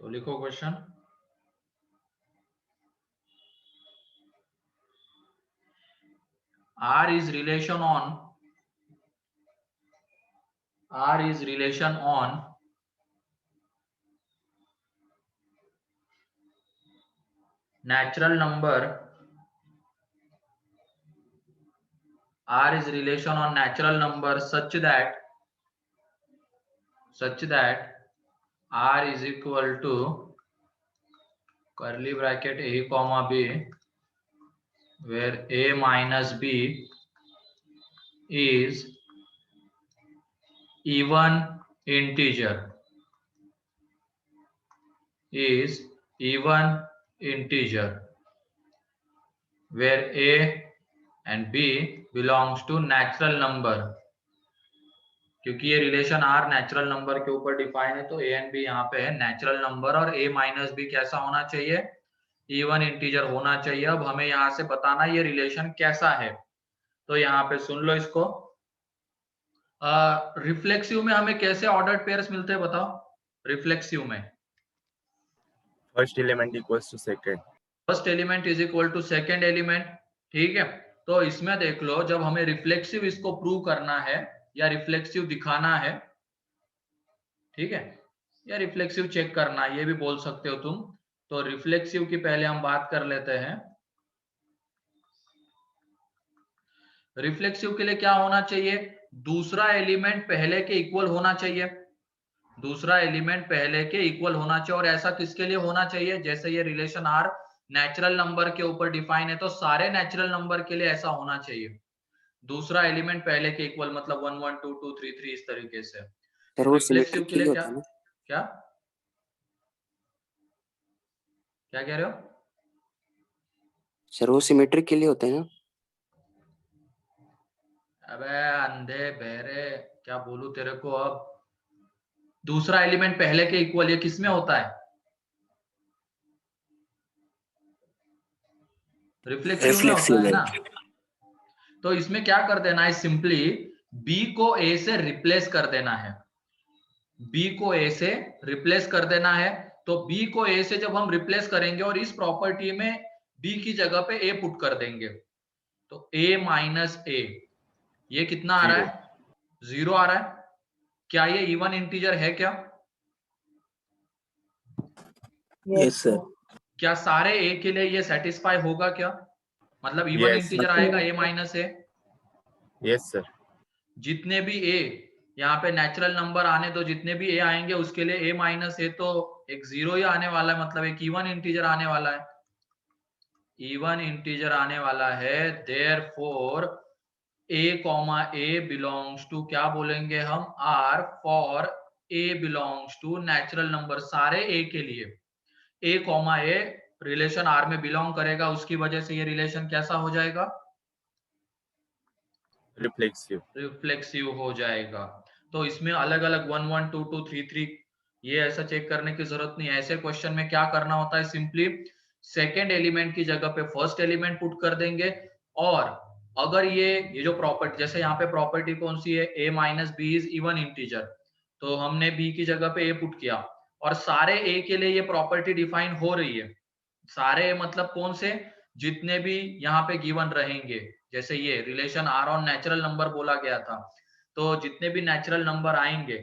तो लिखो question. R is relation on natural number. R is relation on natural number such that R is equal to curly bracket A comma B, where A minus B is even integer, where A and B belongs to natural number. क्योंकि ये relation R natural number के ऊपर define है, तो A and B यहाँ पे है natural number, और A माइनस B कैसा होना चाहिए? इवन इंटीजर होना चाहिए। अब हमें यहाँ से बताना ये रिलेशन कैसा है, तो यहाँ पे सुन लो इसको। रिफ्लेक्सिव में हमें कैसे ऑर्डर्ड पेयर्स मिलते हैं बताओ? रिफ्लेक्सिव में first element equals to second, first element is equal to second element. ठीक है, तो इसमें देख लो, जब हमें रिफ्लेक्सिव इसको प्रूव करना है या रिफ्लेक्सिव दिखाना है, ठीक है, या रिफ्लेक्सिव चेक करना, ये भी बोल सकते हो तुम। तो रिफ्लेक्सिव की पहले हम बात कर लेते हैं। रिफ्लेक्सिव के लिए क्या होना चाहिए? दूसरा एलिमेंट पहले के इक्वल होना चाहिए, दूसरा एलिमेंट पहले के इक्वल होना चाहिए। और ऐसा किसके लिए होना चाहिए? जैसे ये रिलेशन आर नेचुरल नंबर के ऊपर डिफाइन है, तो सारे नेचुरल नंबर के लिए ऐसा होना चाहिए, दूसरा एलिमेंट पहले के इक्वल, मतलब 1 1 2 2 3 3 इस तरीके से। रिफ्लेक्सिव के लिए क्या क्या क्या कह रहे हो? सर वो सिमेट्रिक के लिए होते हैं ना? अबे अंधे बहरे, क्या बोलूं तेरे को अब? दूसरा एलिमेंट पहले के इक्वल ये किस में होता है? रिफ्लेक्सिव में होता है ना। तो इसमें क्या कर देना है? सिंपली बी को ए से रिप्लेस कर देना है, बी को ए से रिप्लेस कर देना है। तो बी को ए से जब हम रिप्लेस करेंगे और इस प्रॉपर्टी में बी की जगह पे ए पुट कर देंगे, तो ए माइनस ए, ये कितना आ रहा है? 0 आ रहा है। क्या ये इवन इंटीजर है क्या? Yes sir. क्या सारे ए के लिए ये सेटिस्फाई होगा क्या? मतलब इवन इंटीजर आएगा a minus a? Yes sir. जितने भी ए यहाँ पे नेचुरल नंबर आने दो, जितने भी ए आएंगे उसके लिए ए माइनस ए तो एक 0 ही आने वाला है, मतलब एक इवन इंटीजर आने वाला है, इवन इंटीजर आने वाला है। Therefore A comma A belongs to, क्या बोलेंगे हम? R for A belongs to natural number, सारे ए के लिए A comma A relation R में बिलोंग करेगा, उसकी वजह से ये रिलेशन कैसा हो जाएगा? रिफ्लेक्सिव हो जाएगा। तो इसमें अलग अलग 1 1 2 2 3 3 ये ऐसा चेक करने की जरूरत नहीं है। ऐसे क्वेश्चन में क्या करना होता है? सिंपली सेकेंड एलिमेंट की जगह पे फर्स्ट एलिमेंट पुट कर देंगे, और अगर ये जो प्रॉपर्टी, जैसे यहाँ पे प्रॉपर्टी कौन सी है? a minus B is even integer, तो हमने b की जगह पे a पुट किया, और सारे a के लिए ये प्रॉपर्टी डिफाइन हो रही है। सारे मतलब कौन से? जितने भी यहाँ पे गिवन रहेंगे, जैसे ये relation R on natural number बोला गया था, तो जितने भी नेचुरल नंबर आएंगे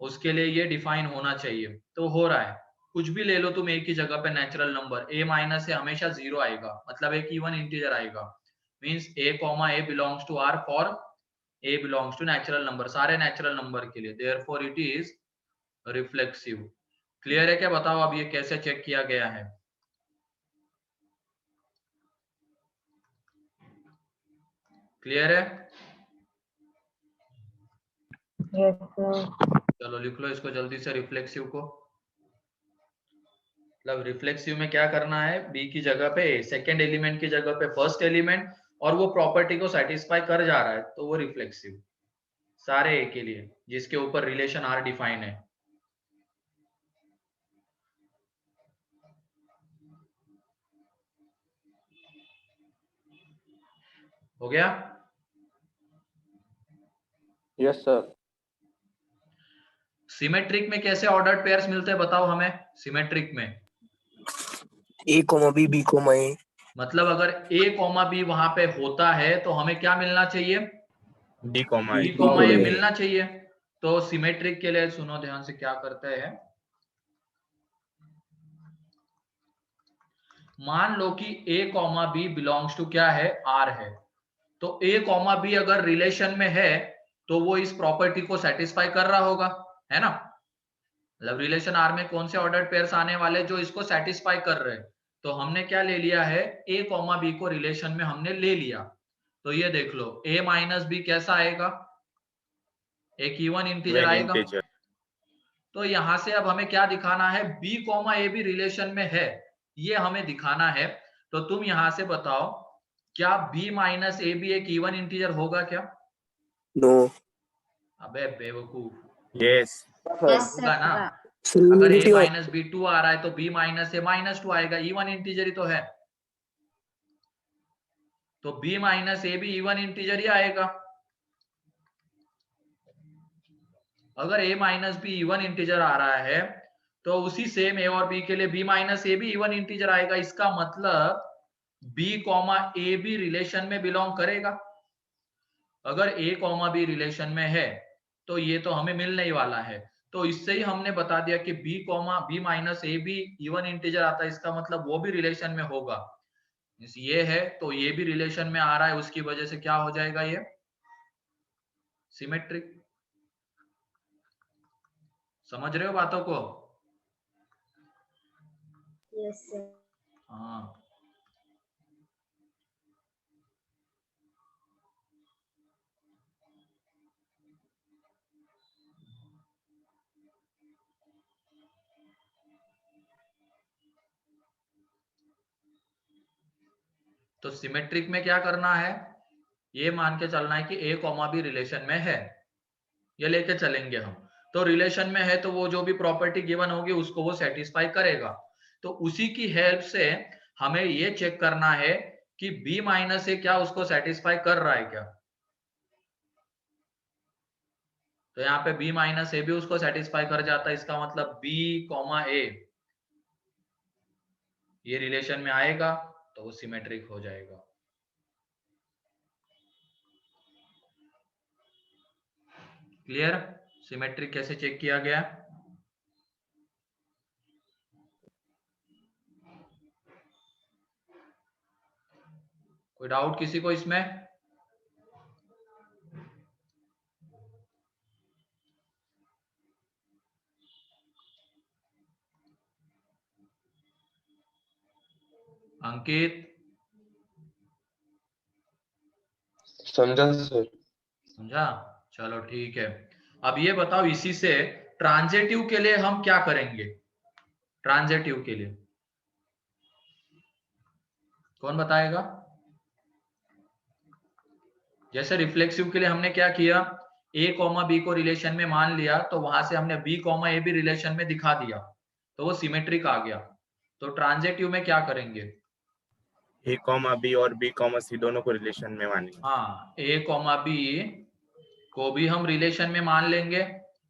उसके लिए ये डिफाइन होना चाहिए। तो हो रहा है, कुछ भी ले लो तुम ए की जगह पे नेचुरल नंबर, ए माइनस से हमेशा 0 आएगा, मतलब एक इवन इंटीजर आएगा। Means A comma A belongs to R for A belongs to natural number, सारे नेचुरल नंबर के लिए। Therefore it is reflexive. Clear है क्या? बताओ अब ये कैसे चेक किया गया है? क्लियर है? चलो लिख लो इसको जल्दी से, रिफ्लेक्सिव को। मतलब रिफ्लेक्सिव में क्या करना है? बी की जगह पे ए, सेकेंड एलिमेंट की जगह पे फर्स्ट एलिमेंट, और वो प्रॉपर्टी को सेटिस्फाई कर जा रहा है, तो वो रिफ्लेक्सिव, सारे ए के लिए जिसके ऊपर रिलेशन आर डिफाइन है। हो गया? Yes sir. सिमेट्रिक में कैसे ऑर्डर्ड पेयर्स मिलते हैं बताओ हमें। सिमेट्रिक में A, B, B, A। मतलब अगर a कॉमा b वहां पे होता है तो हमें क्या मिलना चाहिए, B, b कॉमा a मिलना चाहिए। तो सिमेट्रिक के लिए सुनो ध्यान से क्या करते हैं, मान लो कि a comma b belongs to क्या है, r है। तो a कॉमा b अगर रिलेशन में है तो वो इस प्रॉपर्टी को सेटिस्फाई कर रहा होगा, है ना। मतलब रिलेशन r में कौन से ऑर्डर्ड पेयर्स आने वाले जो इसको सेटिस्फाई कर रहे हैं। तो हमने क्या ले लिया है, a कॉमा b को रिलेशन में हमने ले लिया। तो ये देख लो a माइनस b कैसा आएगा, एक इवन इंटीजर आएगा। तो यहां से अब हमें क्या दिखाना है, b कॉमा a भी रिलेशन में है, ये हमें दिखाना है। तो तुम यहां से बताओ क्या b माइनस ए भी एक इवन इंटीजर होगा क्या। नो। अबे बेवकूफ, Yes. होगा ना। अगर a माइनस बी 2 आ रहा है तो b माइनस ए माइनस 2 आएगा, इवन इंटीजर ही तो है। तो b माइनस ए भी इवन इंटीजर ही आएगा। अगर a minus B even integer आ रहा है तो उसी सेम a और b के लिए b माइनस ए भी इवन इंटीजर आएगा। इसका मतलब b कॉमा ए भी रिलेशन में बिलोंग करेगा। अगर a कॉमा b रिलेशन में है तो ये तो हमें मिलने ही वाला है। तो इससे ही हमने बता दिया कि b कॉमा b माइनस ए भी इवन इंटीजर आता है, इसका मतलब वो भी रिलेशन में होगा। ये है तो ये भी रिलेशन में आ रहा है, उसकी वजह से क्या हो जाएगा, ये सिमेट्रिक। समझ रहे हो बातों को। Yes sir. हाँ तो सिमेट्रिक में क्या करना है, ये मान के चलना है कि a कॉमा भी रिलेशन में है, ये लेके चलेंगे हम। तो रिलेशन में है तो वो जो भी प्रॉपर्टी गिवन होगी उसको वो सेटिस्फाई करेगा। तो उसी की हेल्प से हमें ये चेक करना है कि b माइनस ए क्या उसको सेटिस्फाई कर रहा है क्या। तो यहाँ पे b माइनस ए भी उसको सेटिस्फाई कर जाता है, इसका मतलब b कॉमा ए ये रिलेशन में आएगा तो वो सिमेट्रिक हो जाएगा। क्लियर, सिमेट्रिक कैसे चेक किया गया। कोई डाउट किसी को इसमें। अंकित समझा सर। समझा, चलो ठीक है। अब ये बताओ इसी से ट्रांजिटिव के लिए हम क्या करेंगे। ट्रांजिटिव के लिए कौन बताएगा। जैसे रिफ्लेक्सिव के लिए हमने क्या किया, a कॉमा b को रिलेशन में मान लिया तो वहां से हमने b कॉमा a भी रिलेशन में दिखा दिया तो वो सिमेट्रिक आ गया। तो ट्रांजिटिव में क्या करेंगे, A, B और B, C दोनों को रिलेशन में मानेंगे। हाँ a कॉमा b को भी हम रिलेशन में मान लेंगे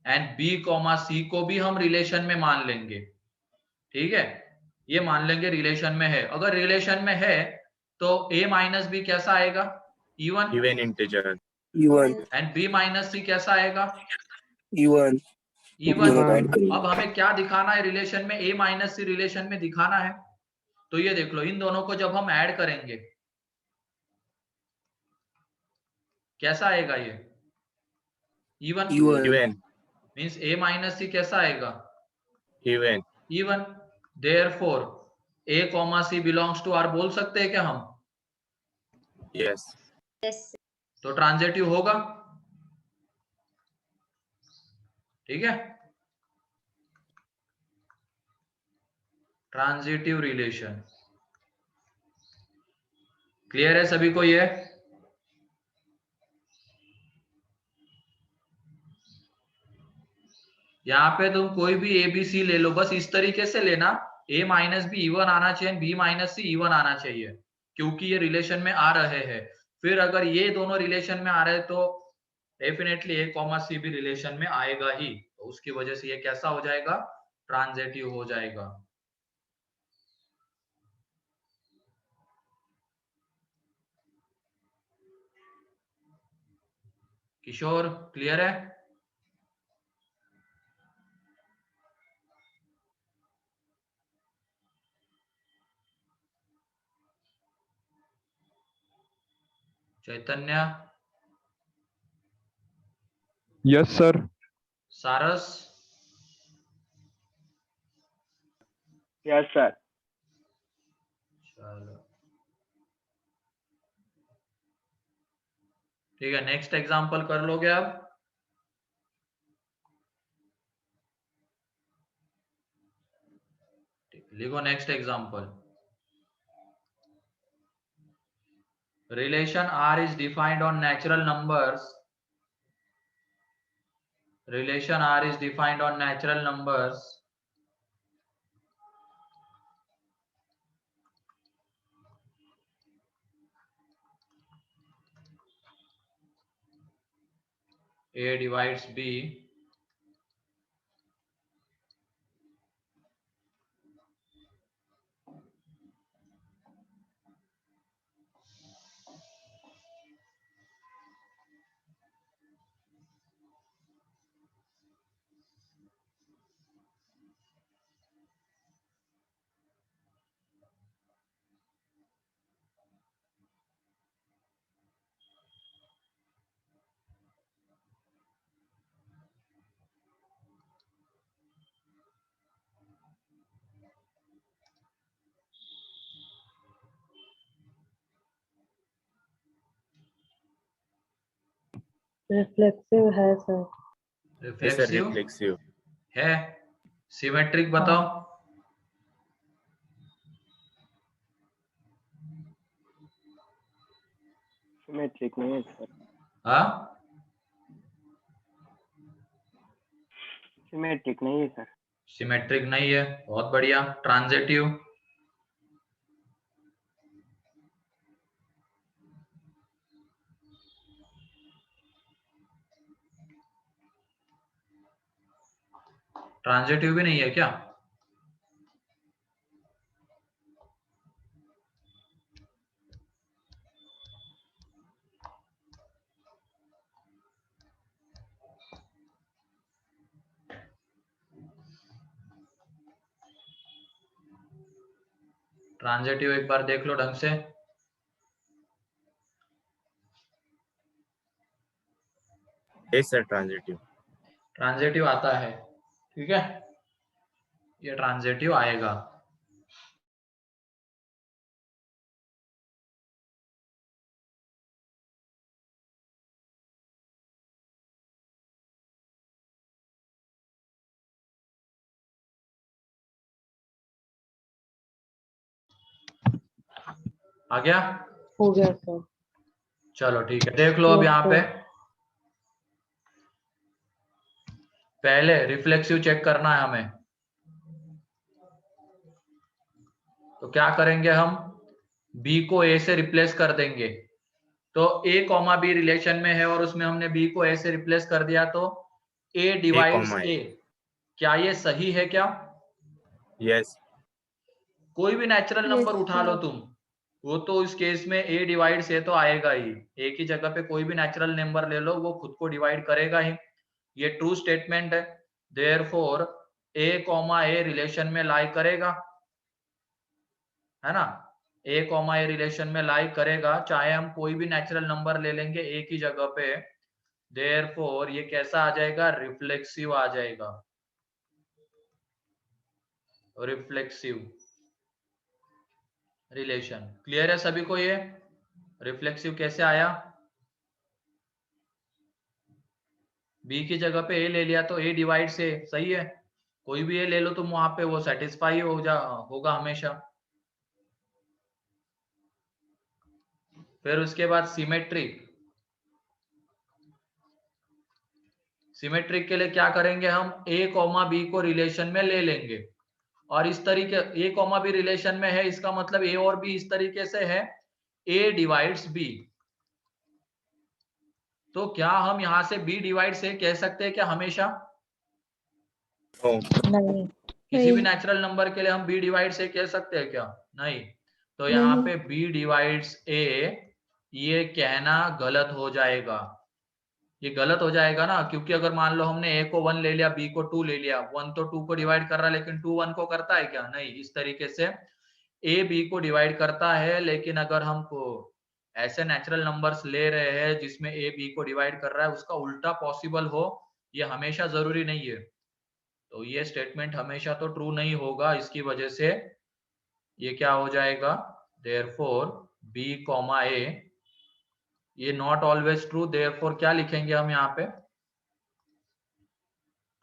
एंड b कॉमा c को भी हम रिलेशन में मान लेंगे। ठीक है, ये मान लेंगे रिलेशन में है। अगर रिलेशन में है तो a माइनस बी कैसा आएगा, even even integer. Even. And b minus C कैसा आएगा, इवन। इवन। अब हमें क्या दिखाना है रिलेशन में, a माइनस सी रिलेशन में दिखाना है। तो ये देख लो इन दोनों को जब हम ऐड करेंगे कैसा आएगा, ये even. Even means a minus C कैसा आएगा, even. Even. Therefore a comma C belongs to r बोल सकते हैं क्या हम। यस। यस। तो ट्रांजिटिव होगा, ठीक है। ट्रांजिटिव रिलेशन क्लियर है सभी को ये। यहाँ पे तुम कोई भी ए बी सी ले लो, बस इस तरीके से लेना, a माइनस बी इवन आना चाहिए, b माइनस सी इवन आना चाहिए, क्योंकि ये रिलेशन में आ रहे हैं। फिर अगर ये दोनों रिलेशन में आ रहे हैं तो डेफिनेटली a कॉमा सी भी रिलेशन में आएगा ही, तो उसकी वजह से ये कैसा हो जाएगा, ट्रांजिटिव हो जाएगा। किशोर क्लियर है? चैतन्य, यस सर। सारस, यस सर। चलो ठीक है, नेक्स्ट एग्जांपल कर लोगे आप? लिखो next example. Relation R is defined on natural numbers. Relation R is defined on natural numbers. A divides B. Reflexive है sir. yes sir, reflexive reflexive. है। सिमेट्रिक बताओ। सिमेट्रिक नहीं है सर। हाँ, सिमेट्रिक नहीं है सर। सिमेट्रिक नहीं है, बहुत बढ़िया। ट्रांजिटिव, ट्रांजिटिव भी नहीं है क्या? ट्रांजिटिव एक बार देख लो ढंग से। yes sir, transitive. ट्रांजिटिव आता है, ठीक है, ये ट्रांजिटिव आएगा। आ गया? हो गया सर। चलो ठीक है, देख लो अब यहाँ पे पहले रिफ्लेक्सिव चेक करना है हमें। तो क्या करेंगे हम, B को A से रिप्लेस कर देंगे। तो A कॉमा B रिलेशन में है और उसमें हमने B को A से रिप्लेस कर दिया, तो A डिवाइड्स A, A। क्या ये सही है क्या? yes. कोई भी नेचुरल Yes, नंबर उठा लो sir. तुम, वो तो इस केस में A डिवाइड्स A तो आएगा ही। A की जगह पे कोई भी नेचुरल नंबर ले लो, वो खुद को डिवाइड करेगा ही। ये ट्रू स्टेटमेंट है। Therefore A comma A relation में लाई करेगा, है ना? A कॉमा A रिलेशन में लाई करेगा, चाहे हम कोई भी नेचुरल नंबर ले लेंगे A की जगह पे। देयरफॉर ये कैसा आ जाएगा, रिफ्लेक्सिव आ जाएगा। रिफ्लेक्सिव रिलेशन क्लियर है सभी को? ये रिफ्लेक्सिव कैसे आया? B की जगह पे A ले लिया तो A डिवाइड से, सही है। कोई भी A ले लो तुम, वहां पे वो सेटिस्फाई होगा हमेशा। फिर उसके बाद सिमेट्रिक। सिमेट्रिक के लिए क्या करेंगे हम, A कॉमा B को रिलेशन में ले लेंगे और इस तरीके A कॉमा B रिलेशन में है, इसका मतलब A और B इस तरीके से है, A डिवाइड्स B। तो क्या हम यहां से B डिवाइड्स A कह सकते हैं क्या हमेशा? नहीं किसी भी नहीं। नेचुरल नंबर के लिए हम b डिवाइड से कह सकते हैं क्या? नहीं। तो यहाँ नहीं। पे b डिवाइड्स a, ये कहना गलत हो जाएगा। ये गलत हो जाएगा ना, क्योंकि अगर मान लो हमने a को 1 ले लिया, b को 2 ले लिया, 1 तो 2 को डिवाइड कर रहा है, लेकिन 2 1 को करता है क्या? नहीं। इस तरीके से a b को डिवाइड करता है, लेकिन अगर हमको ऐसे नेचुरल नंबर्स ले रहे हैं जिसमें a b को डिवाइड कर रहा है, उसका उल्टा पॉसिबल हो, ये हमेशा जरूरी नहीं है। तो ये स्टेटमेंट हमेशा तो ट्रू नहीं होगा, इसकी वजह से ये क्या हो जाएगा, देयरफॉर b कॉमा a, ये नॉट ऑलवेज ट्रू, देयरफॉर क्या लिखेंगे हम यहाँ पे,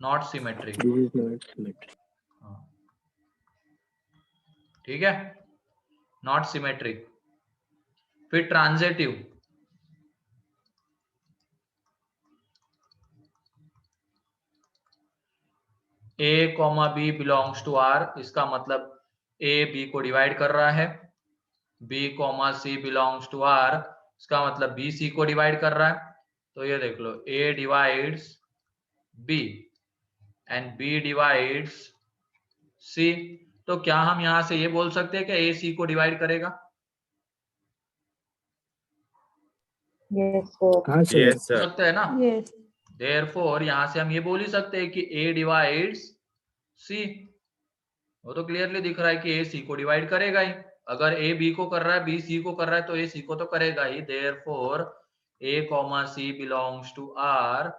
not symmetric. This is not symmetric. ठीक है, नॉट सिमेट्रिक। फिर transitive, a comma b belongs to r, इसका मतलब a b को डिवाइड कर रहा है। b comma c belongs to r, इसका मतलब b c को डिवाइड कर रहा है। तो ये देख लो, a divides b and b divides c। तो क्या हम यहां से ये बोल सकते हैं कि a c को डिवाइड करेगा? yes sir हाँ सर Yes, बोल sir. सकते हैं ना। यस। देयरफॉर यहां से हम ये बोल ही सकते हैं कि a डिवाइड्स c। वो तो क्लियरली दिख रहा है कि a c को डिवाइड करेगा ही। अगर a b को कर रहा है, b c को कर रहा है, तो a c को तो करेगा ही। Therefore a comma c belongs to r,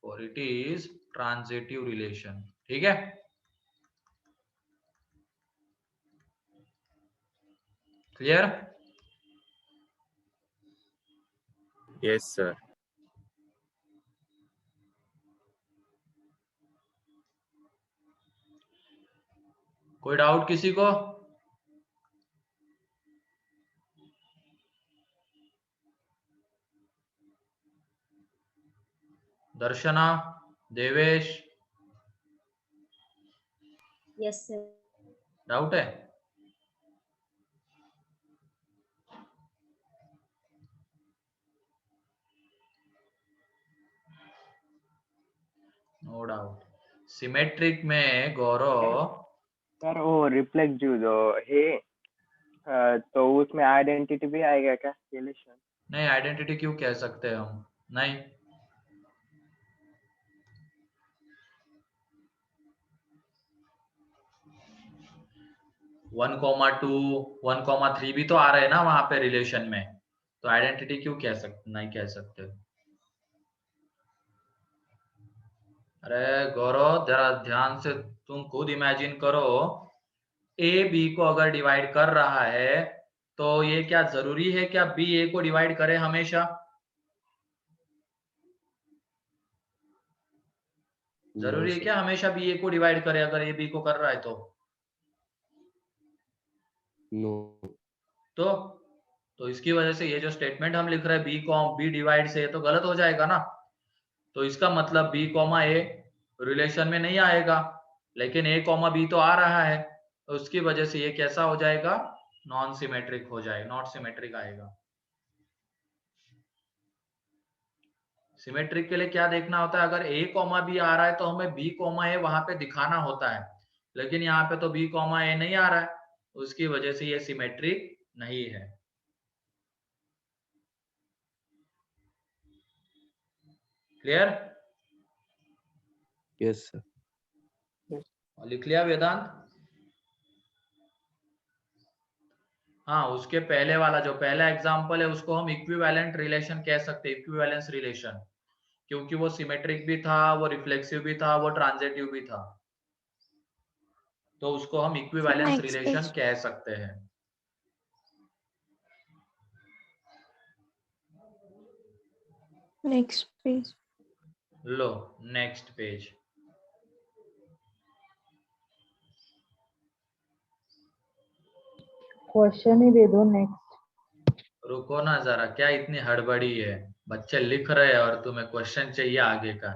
और इट इज ट्रांजिटिव रिलेशन। ठीक है, क्लियर? Yes, sir. कोई डाउट किसी को? Darshana, Devesh, Yes, sir. Doubt है? No doubt. सिमेट्रिक में गौरव, सर वो रिफ्लेक्सिव जो है तो उसमें आइडेंटिटी भी आएगा क्या, रिलेशन? नहीं, आइडेंटिटी क्यों कह सकते हैं हम? नहीं, वन कॉमा टू, 1,3 भी तो आ रहे हैं ना वहां पे रिलेशन में, तो आइडेंटिटी क्यों कह सकते, नहीं कह सकते? अरे गौरव, जरा ध्यान से तुम खुद इमेजिन करो, ए बी को अगर डिवाइड कर रहा है, तो ये क्या जरूरी है क्या बी ए को डिवाइड करे हमेशा? जरूरी है क्या हमेशा बी ए को डिवाइड करे अगर ए बी को कर रहा है तो? नो। तो इसकी वजह से ये जो स्टेटमेंट हम लिख रहे हैं बी डिवाइड से, तो गलत हो जाएगा ना। तो इसका मतलब बी कॉमा ए रिलेशन में नहीं आएगा, लेकिन ए कॉमा बी तो आ रहा है, तो उसकी वजह से ये कैसा हो जाएगा, नॉन सिमेट्रिक हो जाएगा, नॉट सिमेट्रिक आएगा। सिमेट्रिक के लिए क्या देखना होता है, अगर ए कॉमा बी आ रहा है तो हमें बी कॉमा ए वहां पे दिखाना होता है, लेकिन यहाँ पे तो बी कॉमा ए नहीं आ रहा है, उसकी वजह से ये सिमेट्रिक नहीं है। क्लियर? Yes sir. लिख लिया वेदांत? हाँ, उसके पहले वाला जो पहला एग्जांपल है उसको हम इक्विवेलेंट रिलेशन कह सकते हैं, इक्विवेलेंस रिलेशन, क्योंकि वो सिमेट्रिक भी था, वो रिफ्लेक्सिव भी था, वो ट्रांजिटिव भी था, तो उसको हम इक्विवेलेंस next रिलेशन page. कह सकते हैं। Next page. लो नेक्स्ट पेज, क्वेश्चन ही दे दो नेक्स्ट। रुको ना जरा, क्या इतनी हड़बड़ी है, बच्चे लिख रहे हैं और तुम्हें क्वेश्चन चाहिए आगे का।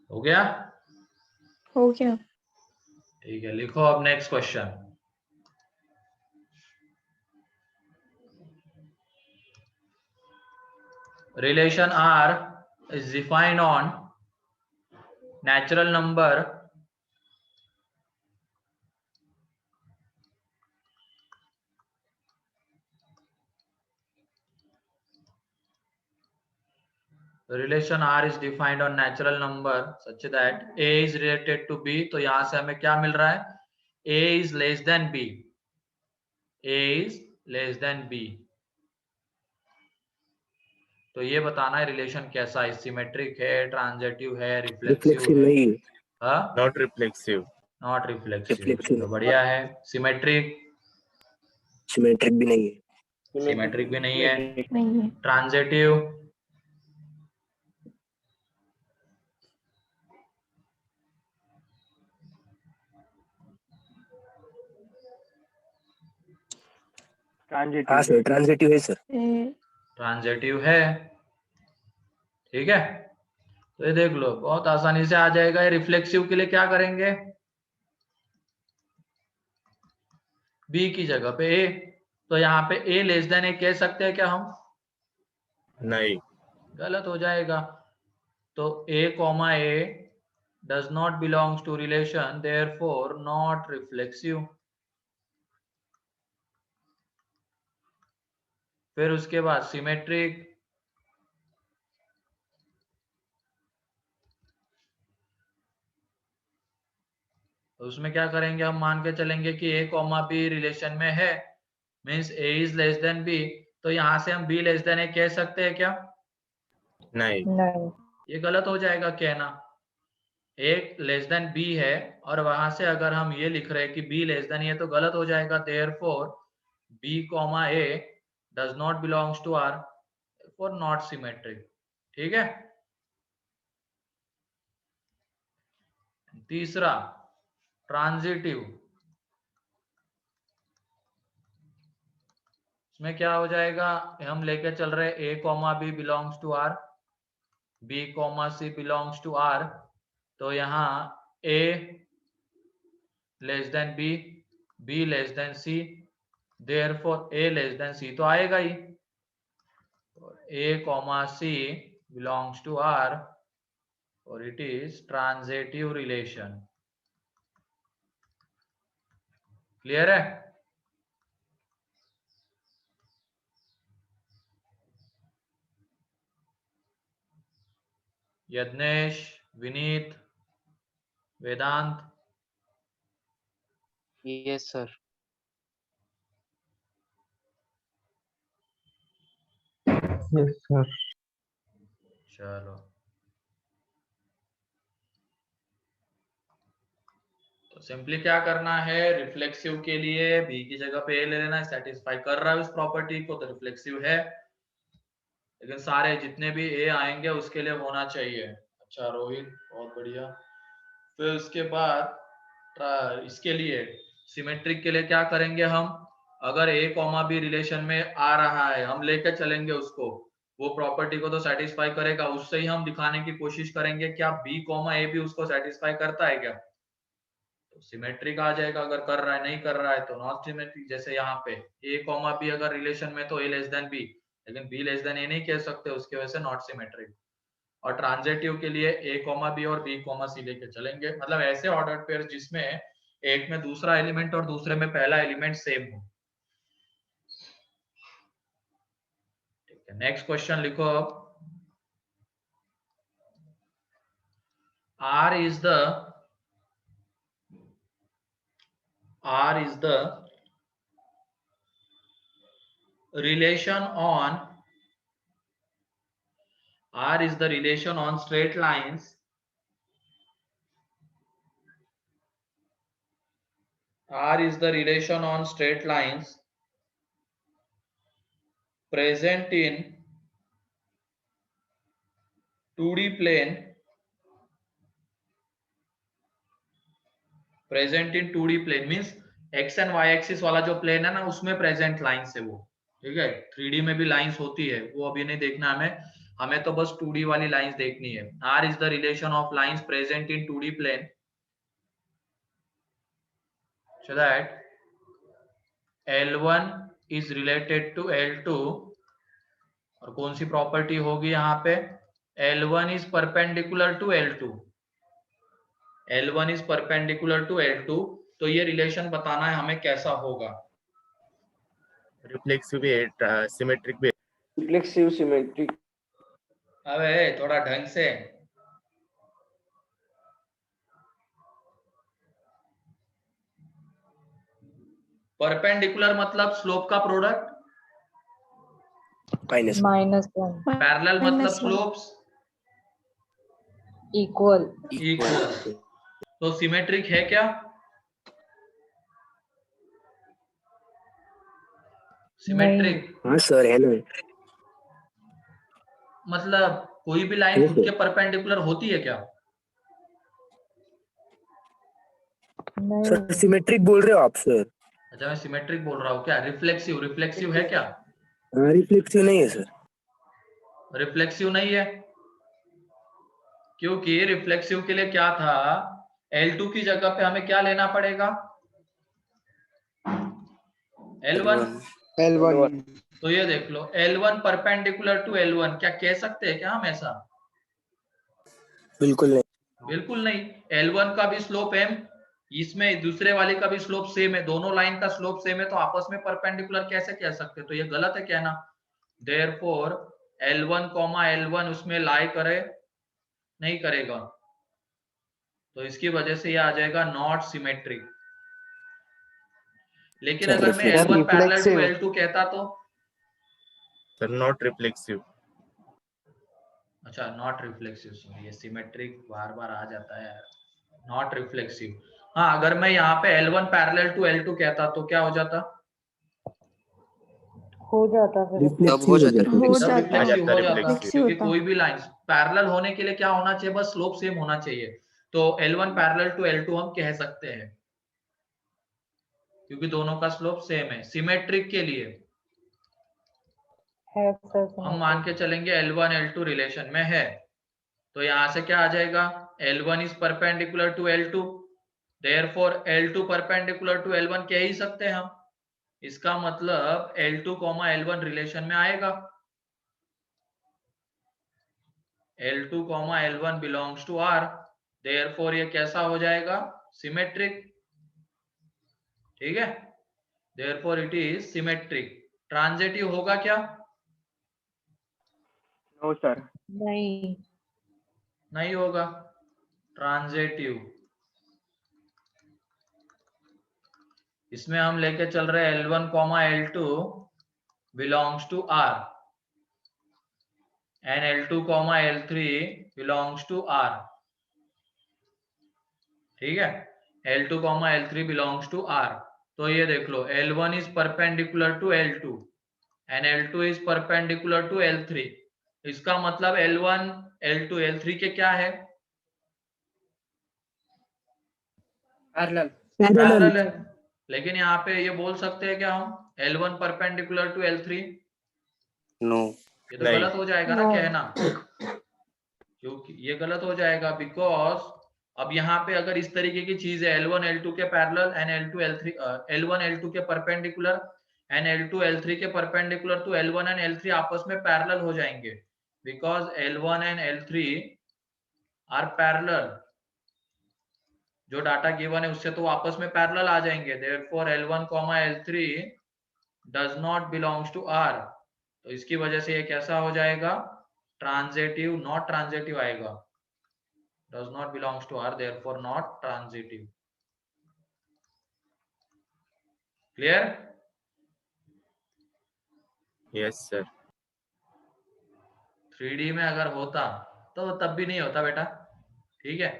हो गया? हो गया। ठीक है, लिखो अब next question. relation R is defined on natural number The relation R is defined on natural number such that A is related to B. तो यहां से हमें क्या मिल रहा है? A is less than B. A is less than B. तो ये बताना है रिलेशन कैसा है, सिमेट्रिक है, ट्रांजिटिव है, रिफ्लेक्सिव रिफ्लेक्सिव है, नहीं, हाँ not reflexive, not reflexive. Reflexive तो बढ़िया है। सिमेट्रिक, सिमेट्रिक भी नहीं है, सिमेट्रिक भी नहीं है। नहीं है। ट्रांजिटिव, हाँ सर ट्रांजिटिव है सर। ट्रांजिटिव है। ठीक है, तो ये देख लो बहुत आसानी से आ जाएगा। ये रिफ्लेक्सिव के लिए क्या करेंगे? बी की जगह पे ए, तो यहाँ पे ए लेस देन ए कह सकते हैं क्या हम? नहीं, गलत हो जाएगा। तो a comma A does not belongs to relation, therefore not reflexive. फिर उसके बाद सिमेट्रिक, तो उसमें क्या करेंगे? हम मान के चलेंगे कि a कॉमा बी रिलेशन में है, means a is less than b, तो यहां से हम b लेस देन a कह सकते हैं क्या? नहीं, नहीं। ये गलत हो जाएगा कहना। a लेस देन b है और वहां से अगर हम ये लिख रहे हैं कि b लेस देन, ये तो गलत हो जाएगा। Therefore b comma a does not belongs to r, for not symmetric. ठीक है। तीसरा ट्रांजिटिव, इसमें क्या हो जाएगा? हम लेके चल रहे a comma B belongs to r, b comma C belongs to r, तो यहाँ a less than b, b less than c, therefore a less than c तो आएगा ही। a comma c belongs to r और it is transitive relation. Clear है? Yagnesh, Vineet, Vedant, yes sir. Yes, sir. चलो तो simply क्या करना है? रिफ्लेक्सिव के लिए बी की जगह पे ए ले लेना है, सेटिस्फाई कर रहा है उस प्रॉपर्टी को तो रिफ्लेक्सिव है। लेकिन सारे जितने भी ए आएंगे उसके लिए होना चाहिए। अच्छा रोहित, बहुत बढ़िया। फिर उसके बाद इसके लिए सिमेट्रिक के लिए क्या करेंगे हम? अगर ए कॉमा बी रिलेशन में आ रहा है, हम लेकर चलेंगे उसको, वो प्रॉपर्टी को तो सेटिस्फाई करेगा, उससे ही हम दिखाने की कोशिश करेंगे क्या बी कॉमा ए भी उसको सेटिस्फाई करता है क्या, तो सिमेट्रिक आ जाएगा। अगर कर रहा है, नहीं कर रहा है तो नॉट सिमेट्रिक। जैसे यहाँ पे ए कॉमा बी अगर रिलेशन में तो ए लेस देन बी, लेकिन बी लेस देन ए नहीं कह सकते, उसकी वजह से नॉट सिमेट्रिक। और ट्रांजिटिव के लिए ए कॉमा बी और बी कॉमा सी लेके चलेंगे, मतलब ऐसे ऑर्डर पेयर जिसमें एक में दूसरा एलिमेंट और दूसरे में पहला एलिमेंट सेम हो। ठीक है, नेक्स्ट क्वेश्चन लिखो अब। R is the relation on straight lines. R is the relation on straight lines present in 2D plane. Present in 2D plane means X and Y axis वाला जो plane है ना, उसमें प्रेजेंट लाइंस है वो। ठीक है, 3D में भी लाइंस होती है, वो अभी नहीं देखना हमें तो बस 2D वाली लाइंस देखनी है। R is the relation of lines present in 2D plane so that L1 is related to L2 और कौन सी प्रॉपर्टी होगी यहाँ पे, L1 is perpendicular to L2, L1 is perpendicular to L2, तो ये रिलेशन बताना है हमें कैसा होगा। रिफ्लेक्सिव भी है, सिमेट्रिक भी है। Reflexive symmetric. अबे थोड़ा ढंग से, परपेंडिकुलर मतलब स्लोप का प्रोडक्ट, -1 -1 पैरेलल मतलब स्लोप्स इक्वल इक्वल। तो सिमेट्रिक है क्या, सिमेट्रिक हाँ सर है ना। मतलब कोई भी लाइन खुद के परपेंडिकुलर होती है क्या, नहीं सर सिमेट्रिक बोल रहे हो आप सर? अच्छा मैं सिमेट्रिक बोल रहा हूँ क्या, रिफ्लेक्सिव, रिफ्लेक्सिव है क्या, रिफ्लेक्सिव नहीं है सर। रिफ्लेक्सिव नहीं है, क्योंकि रिफ्लेक्सिव के लिए क्या था, L2 की जगह पे हमें क्या लेना पड़ेगा, L1। L1 तो ये देख लो L1 परपेंडिकुलर टू L1, क्या कह सकते हैं क्या हम ऐसा, बिल्कुल नहीं। बिल्कुल नहीं। L1 का भी स्लोप m, इसमें दूसरे वाले का भी स्लोप सेम है, दोनों लाइन का स्लोप सेम है, तो आपस में परपेंडिकुलर कैसे कह सकते, तो ये गलत है कहना। देयरफॉर L1 L1 उसमें लाई करे नहीं करेगा, तो इसकी वजह से ये आ जाएगा नॉट सिमेट्रिक। लेकिन सर अगर मैं reflexive L1 parallel to L2 कहता तो, सर नॉट रिफ्लेक्सिव। अच्छा नॉट रिफ्लेक्सिव, सॉरी ये सिमेट्रिक बार बार आ जाता है, नॉट रिफ्लेक्सिव। हाँ अगर मैं यहाँ पे L1 पैरेलल टू L2 कहता तो क्या हो जाता, हो जाता फिर तब हो जाता तब आ रिफ्लेक्सिव जाता हो जाता, रिफ्लेक्सिव। क्योंकि कोई भी लाइन पैरेलल होने के लिए क्या होना चाहिए, बस स्लोप सेम होना चाहिए, तो L1 पैरेलल टू L2 हम कह सकते हैं, क्योंकि दोनों का स्लोप सेम है। सिमेट्रिक के लिए है सर हम मान के चलेंगे L1 L2 रिलेशन में है, तो यहां से क्या आ जाएगा, L1 is perpendicular to L2, therefore L2 perpendicular to L1 कह ही सकते हैं हम, इसका मतलब L2 L1 रिलेशन में आएगा, L2 L1 belongs to R, therefore ये कैसा हो जाएगा, सिमेट्रिक, ठीक है, therefore it is symmetric. Transitive होगा क्या, नो सर। नहीं नहीं होगा ट्रांजिटिव, इसमें हम लेके चल रहे हैं L1 L2 belongs to R and L2 L3 belongs to R, ठीक है, L2 L3 belongs to R। तो ये देख लो L1 is perpendicular to L2 and L2 is perpendicular to L3, इसका मतलब L1 L2 L3 के क्या है, पैरेलल है। लेकिन यहाँ पे ये बोल सकते हैं क्या हम L1 perpendicular to L3, no ये तो नहीं। गलत हो जाएगा ना No. कहना, क्योंकि ये गलत हो जाएगा, बिकॉज अब यहाँ पे अगर इस तरीके की चीज है L1 L2 के parallel and L2 L3, L1 L2 के परपेंडिकुलर एंड L2 L3 के परपेंडिकुलर, तो L1 एंड L3 आपस में पैरेलल हो जाएंगे, because L1 and L3 are parallel, जो डाटा गिवन है उससे तो आपस में पैरेलल आ जाएंगे, therefore L1 L3 does not belongs to R, तो इसकी वजह से ये कैसा हो जाएगा, ट्रांजिटिव, नॉट ट्रांजिटिव आएगा, does not belongs to R, therefore not transitive। clear? Yes sir. 3D में अगर होता तो तब भी नहीं होता बेटा, ठीक है,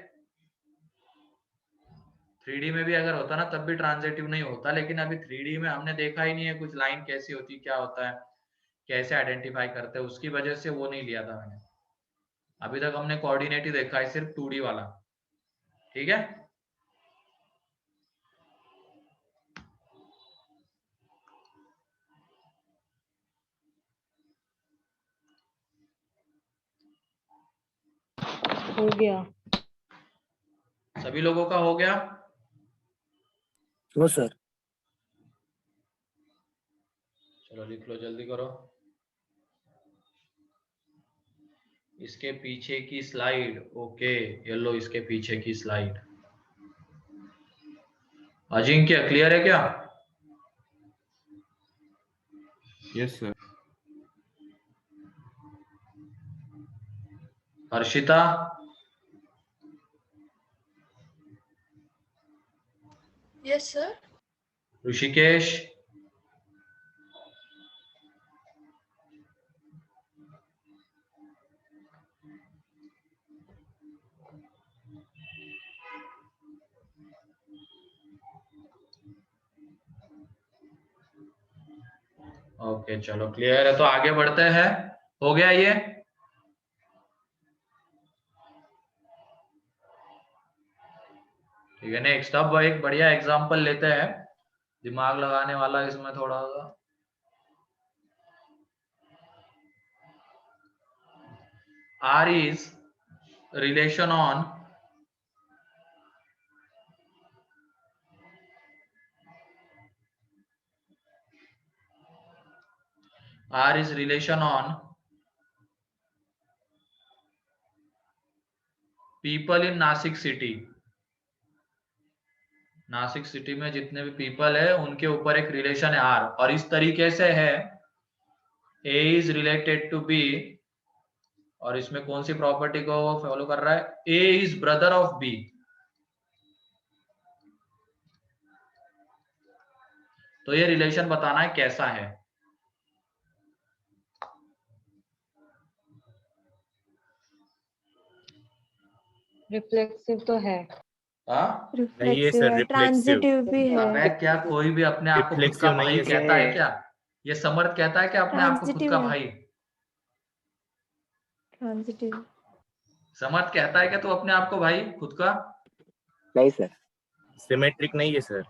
3D में भी अगर होता ना तब भी ट्रांजिटिव नहीं होता, लेकिन अभी 3D में हमने देखा ही नहीं है कुछ लाइन कैसी होती, क्या होता है, कैसे आइडेंटिफाई करते हैं, उसकी वजह से वो नहीं लिया था मैंने, अभी तक हमने कोऑर्डिनेट ही देखा है सिर्फ 2D वाला, ठीक है। हो गया सभी लोगों का हो गया, नो सर। चलो लिख लो जल्दी करो। इसके पीछे की स्लाइड, ओके येलो इसके पीछे की स्लाइड। अजिंक्य क्लियर है क्या? Yes sir. Harshita, Yes, sir. Rishikesh, okay चलो क्लियर है, तो आगे बढ़ते हैं। हो गया ये? ठीक है, नेक्स्ट अब एक बढ़िया एग्जांपल लेते हैं, दिमाग लगाने वाला इसमें थोड़ा सा। R is relation on people in Nashik city. Nashik city में जितने भी पीपल है उनके ऊपर एक रिलेशन है R, और इस तरीके से है A is related to B, और इसमें कौन सी प्रॉपर्टी को फॉलो कर रहा है? A is brother of B। तो ये रिलेशन बताना है कैसा है। रिफ्लेक्सिव तो है। हाँ नहीं है रिफ्लेक्सिव सर, है, रिफ्लेक्सिव। ट्रांजिटिव भी है। अबे क्या कोई भी अपने आप को खुद का रिफ्लेक्सिव नहीं भाई है कहता है क्या? ये समर्थ कहता है कि अपने आप को खुद ट्रांजिटिव का है। भाई? ट्रांजिटिव। समर्थ कहता है कि तू अपने आप को भाई खुद का? नहीं सर। सिमेट्रिक नहीं है सर।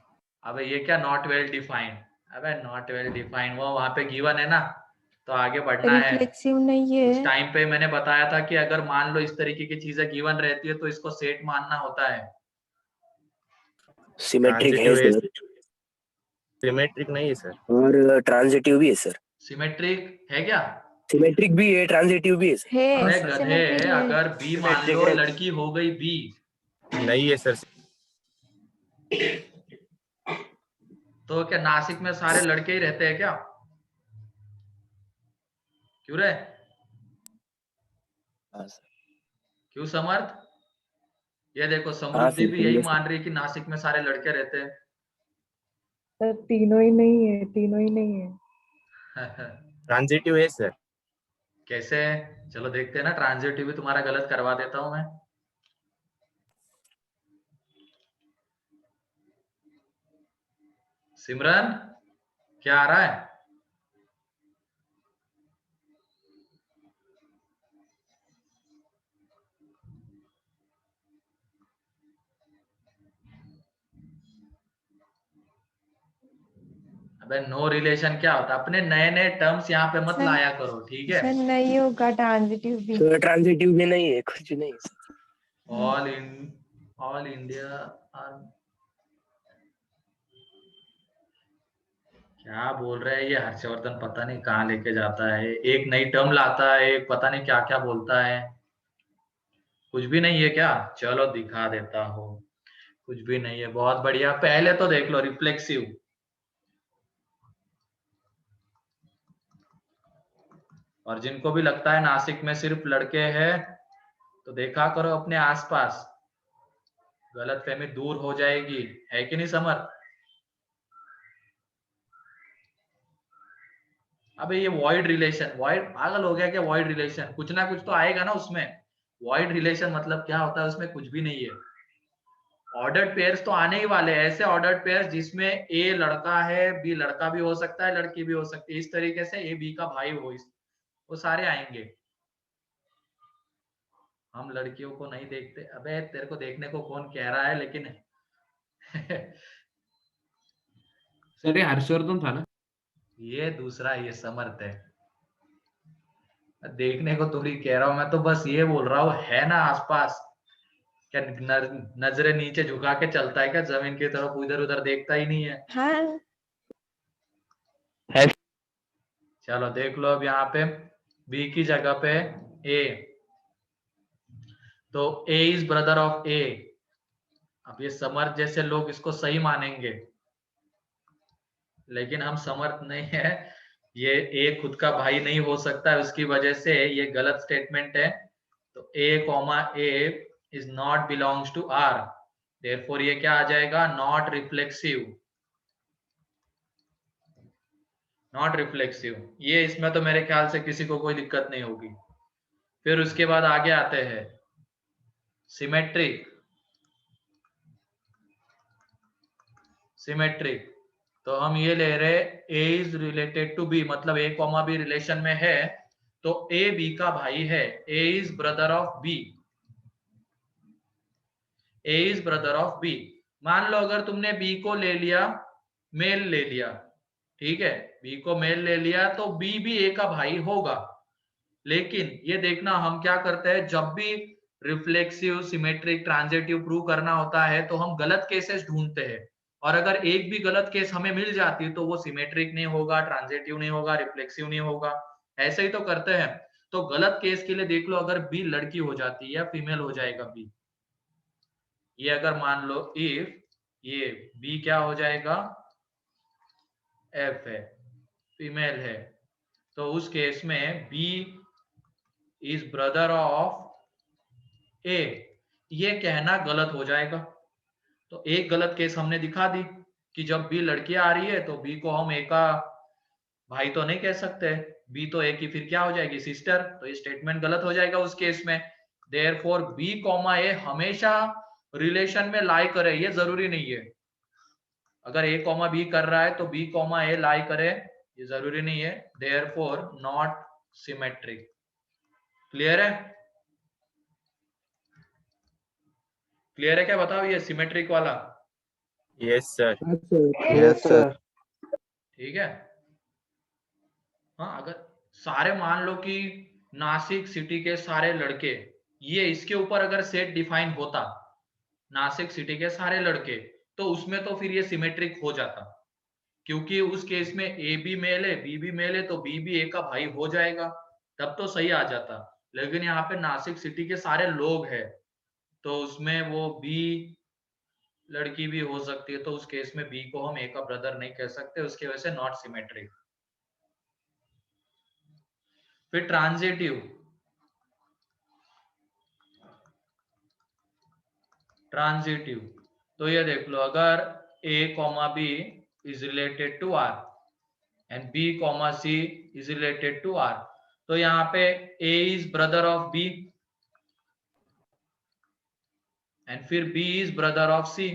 अबे ये क्या नॉट वेल डिफाइंड? अबे नॉट वेल डिफाइंड वो वहां पे गिवन है ना, तो आगे बढ़ना है। रिफ्लेक्सिव नहीं उस है। टाइम पे मैंने बताया था कि अगर मान लो इस तरीके की चीजें गिवन रहती है तो इसको सेट मानना होता है। सिमेट्रिक है ट्रांजिटिव है, सर, सिमेट्रिक नहीं है सर। और ट्रांजिटिव भी है सर। सिमेट्रिक है क्या? सिमेट्रिक भी है, ट्रांजिटिव भी है सर। है, अरे गधे, सिमेट्रिक है। अगर बी मान लो लड़की हो गई बी, नहीं है सर। तो क्या नासिक में सारे लड़के ही रहते हैं क्या? क्यों रे? हाँ सर। क्यों समर्थ? ये देखो हाँ समृद्धि सर, भी यही मान रही है कि नासिक में सारे लड़के रहते हैं। सर तीनों ही नहीं है, तीनों ही नहीं है। ट्रांजिटिव है सर। कैसे? चलो देखते हैं ना, ट्रांजिटिव भी तुम्हारा गलत करवा देता हूं मैं। सिमरन क्या आ रहा है? अबे नो रिलेशन क्या होता है? अपने नए नए टर्म्स यहाँ पे मत सर- लाया करो, ठीक है? सर नहीं होगा ट्रांजिटिव भी। सर ट्रांजिटिव भी नहीं है, कुछ नहीं है सर। ऑल इंडिया क्या बोल रहे हैं ये हर्षवर्धन? पता नहीं कहाँ लेके जाता है, एक नई टर्म लाता है, एक पता नहीं क्या क्या बोलता है। कुछ भी नहीं है क्या? चलो दिखा देता हूँ। कुछ भी नहीं है, बहुत बढ़िया। पहले तो देख लो रिफ्लेक्सिव। और जिनको भी लगता है नासिक में सिर्फ लड़के हैं, तो देखा करो अपने आसपास, गलतफहमी दूर हो जाएगी, है कि नहीं समर? अबे ये वॉइड रिलेशन, वॉइड पागल हो गया क्या? वॉइड रिलेशन कुछ ना कुछ तो आएगा ना उसमें। वॉइड रिलेशन मतलब क्या होता है? उसमें कुछ भी नहीं है। ऑर्डर्ड पेयर्स तो आने ही वाले हैं, ऐसे ऑर्डर्ड पेयर्स जिसमें ए लड़का है, बी लड़का भी हो सकता है, लड़की भी हो सकती है, इस तरीके से ए बी का भाई हो, वो सारे आएंगे। हम लड़कियों को नहीं देखते। अबे तेरे को देखने को कौन कह रहा है, लेकिन सर ये हर्षवर्धन था ना? ये दूसरा, ये समर्थ है। देखने को थोड़ी कह रहा हूं मैं, तो बस ये बोल रहा हूँ है ना आसपास। क्या नजरें नीचे झुका के चलता है क्या? जमीन की तरफ इधर उधर देखता ही नहीं है। हाँ। चलो देख लो अब यहाँ पे बी की जगह पे ए, तो A is brother of A। अब ये समर्थ जैसे लोग इसको सही मानेंगे, लेकिन हम समर्थ नहीं है। ये A खुद का भाई नहीं हो सकता है, उसकी वजह से ये गलत स्टेटमेंट है। तो A, is not belongs to R, therefore ये क्या आ जाएगा, नॉट रिफ्लेक्सिव। नॉट रिफ्लेक्सिव, ये इसमें तो मेरे ख्याल से किसी को कोई दिक्कत नहीं होगी। फिर उसके बाद आगे आते हैं सिमेट्रिक। सिमेट्रिक तो हम ये ले रहे A is related to B, मतलब A कॉमा B रिलेशन में है तो A B का भाई है। A is brother of B। A is brother of B। मान लो अगर तुमने B को ले लिया, मेल ले लिया, ठीक है, B को मेल ले लिया तो B भी A का भाई होगा। लेकिन ये देखना हम क्या करते हैं, जब भी रिफ्लेक्सिव, सिमेट्रिक, ट्रांजिटिव प्रूव करना होता है तो हम गलत केसेस ढूंढते हैं, और अगर एक भी गलत केस हमें मिल जाती है तो वो सिमेट्रिक नहीं होगा, ट्रांजिटिव नहीं होगा, रिफ्लेक्सिव नहीं होगा। ऐसे ही तो करते हैं। तो गलत केस के लिए देख लो, अगर बी लड़की हो जाती है या फीमेल हो जाएगा बी, ये अगर मान लो इफ ये बी क्या हो जाएगा, एफ है, फीमेल है, तो उस केस में बी इज ब्रदर ऑफ ए, ये कहना गलत हो जाएगा। तो एक गलत केस हमने दिखा दी कि जब बी लड़की आ रही है तो बी को हम ए का भाई तो नहीं कह सकते, बी तो ए की फिर क्या हो जाएगी, सिस्टर। तो ये स्टेटमेंट गलत हो जाएगा उस केस में। देयरफॉर बी कॉमा ए हमेशा रिलेशन में लाई करे, ये जरूरी नहीं है। अगर ए कॉमा बी कर रहा है तो बी कॉमा ए लाई करे, ये जरूरी नहीं है। Therefore not symmetric. क्लियर है? क्लियर है क्या, बताओ ये सिमेट्रिक वाला। Yes sir. Yes sir. ठीक है। हाँ, अगर सारे मान लो कि नासिक सिटी के सारे लड़के, ये इसके ऊपर अगर सेट डिफाइन होता, नासिक सिटी के सारे लड़के, तो उसमें तो फिर ये सिमेट्रिक हो जाता, क्योंकि उस केस में ए भी मेल है, बी भी मेल है, तो बी भी ए का भाई हो जाएगा, तब तो सही आ जाता। लेकिन यहाँ पे नासिक सिटी के सारे लोग हैं, तो उसमें वो बी लड़की भी हो सकती है, तो उस केस में बी को हम ए का ब्रदर नहीं कह सकते, उसकी वजह से नॉट सिमेट्रिक। फिर ट्रांजिटिव। ट्रांजिटिव तो ये देख लो, अगर A comma B is related to R and B comma C is related to R, तो यहाँ पे A is brother of B and फिर B is brother of C,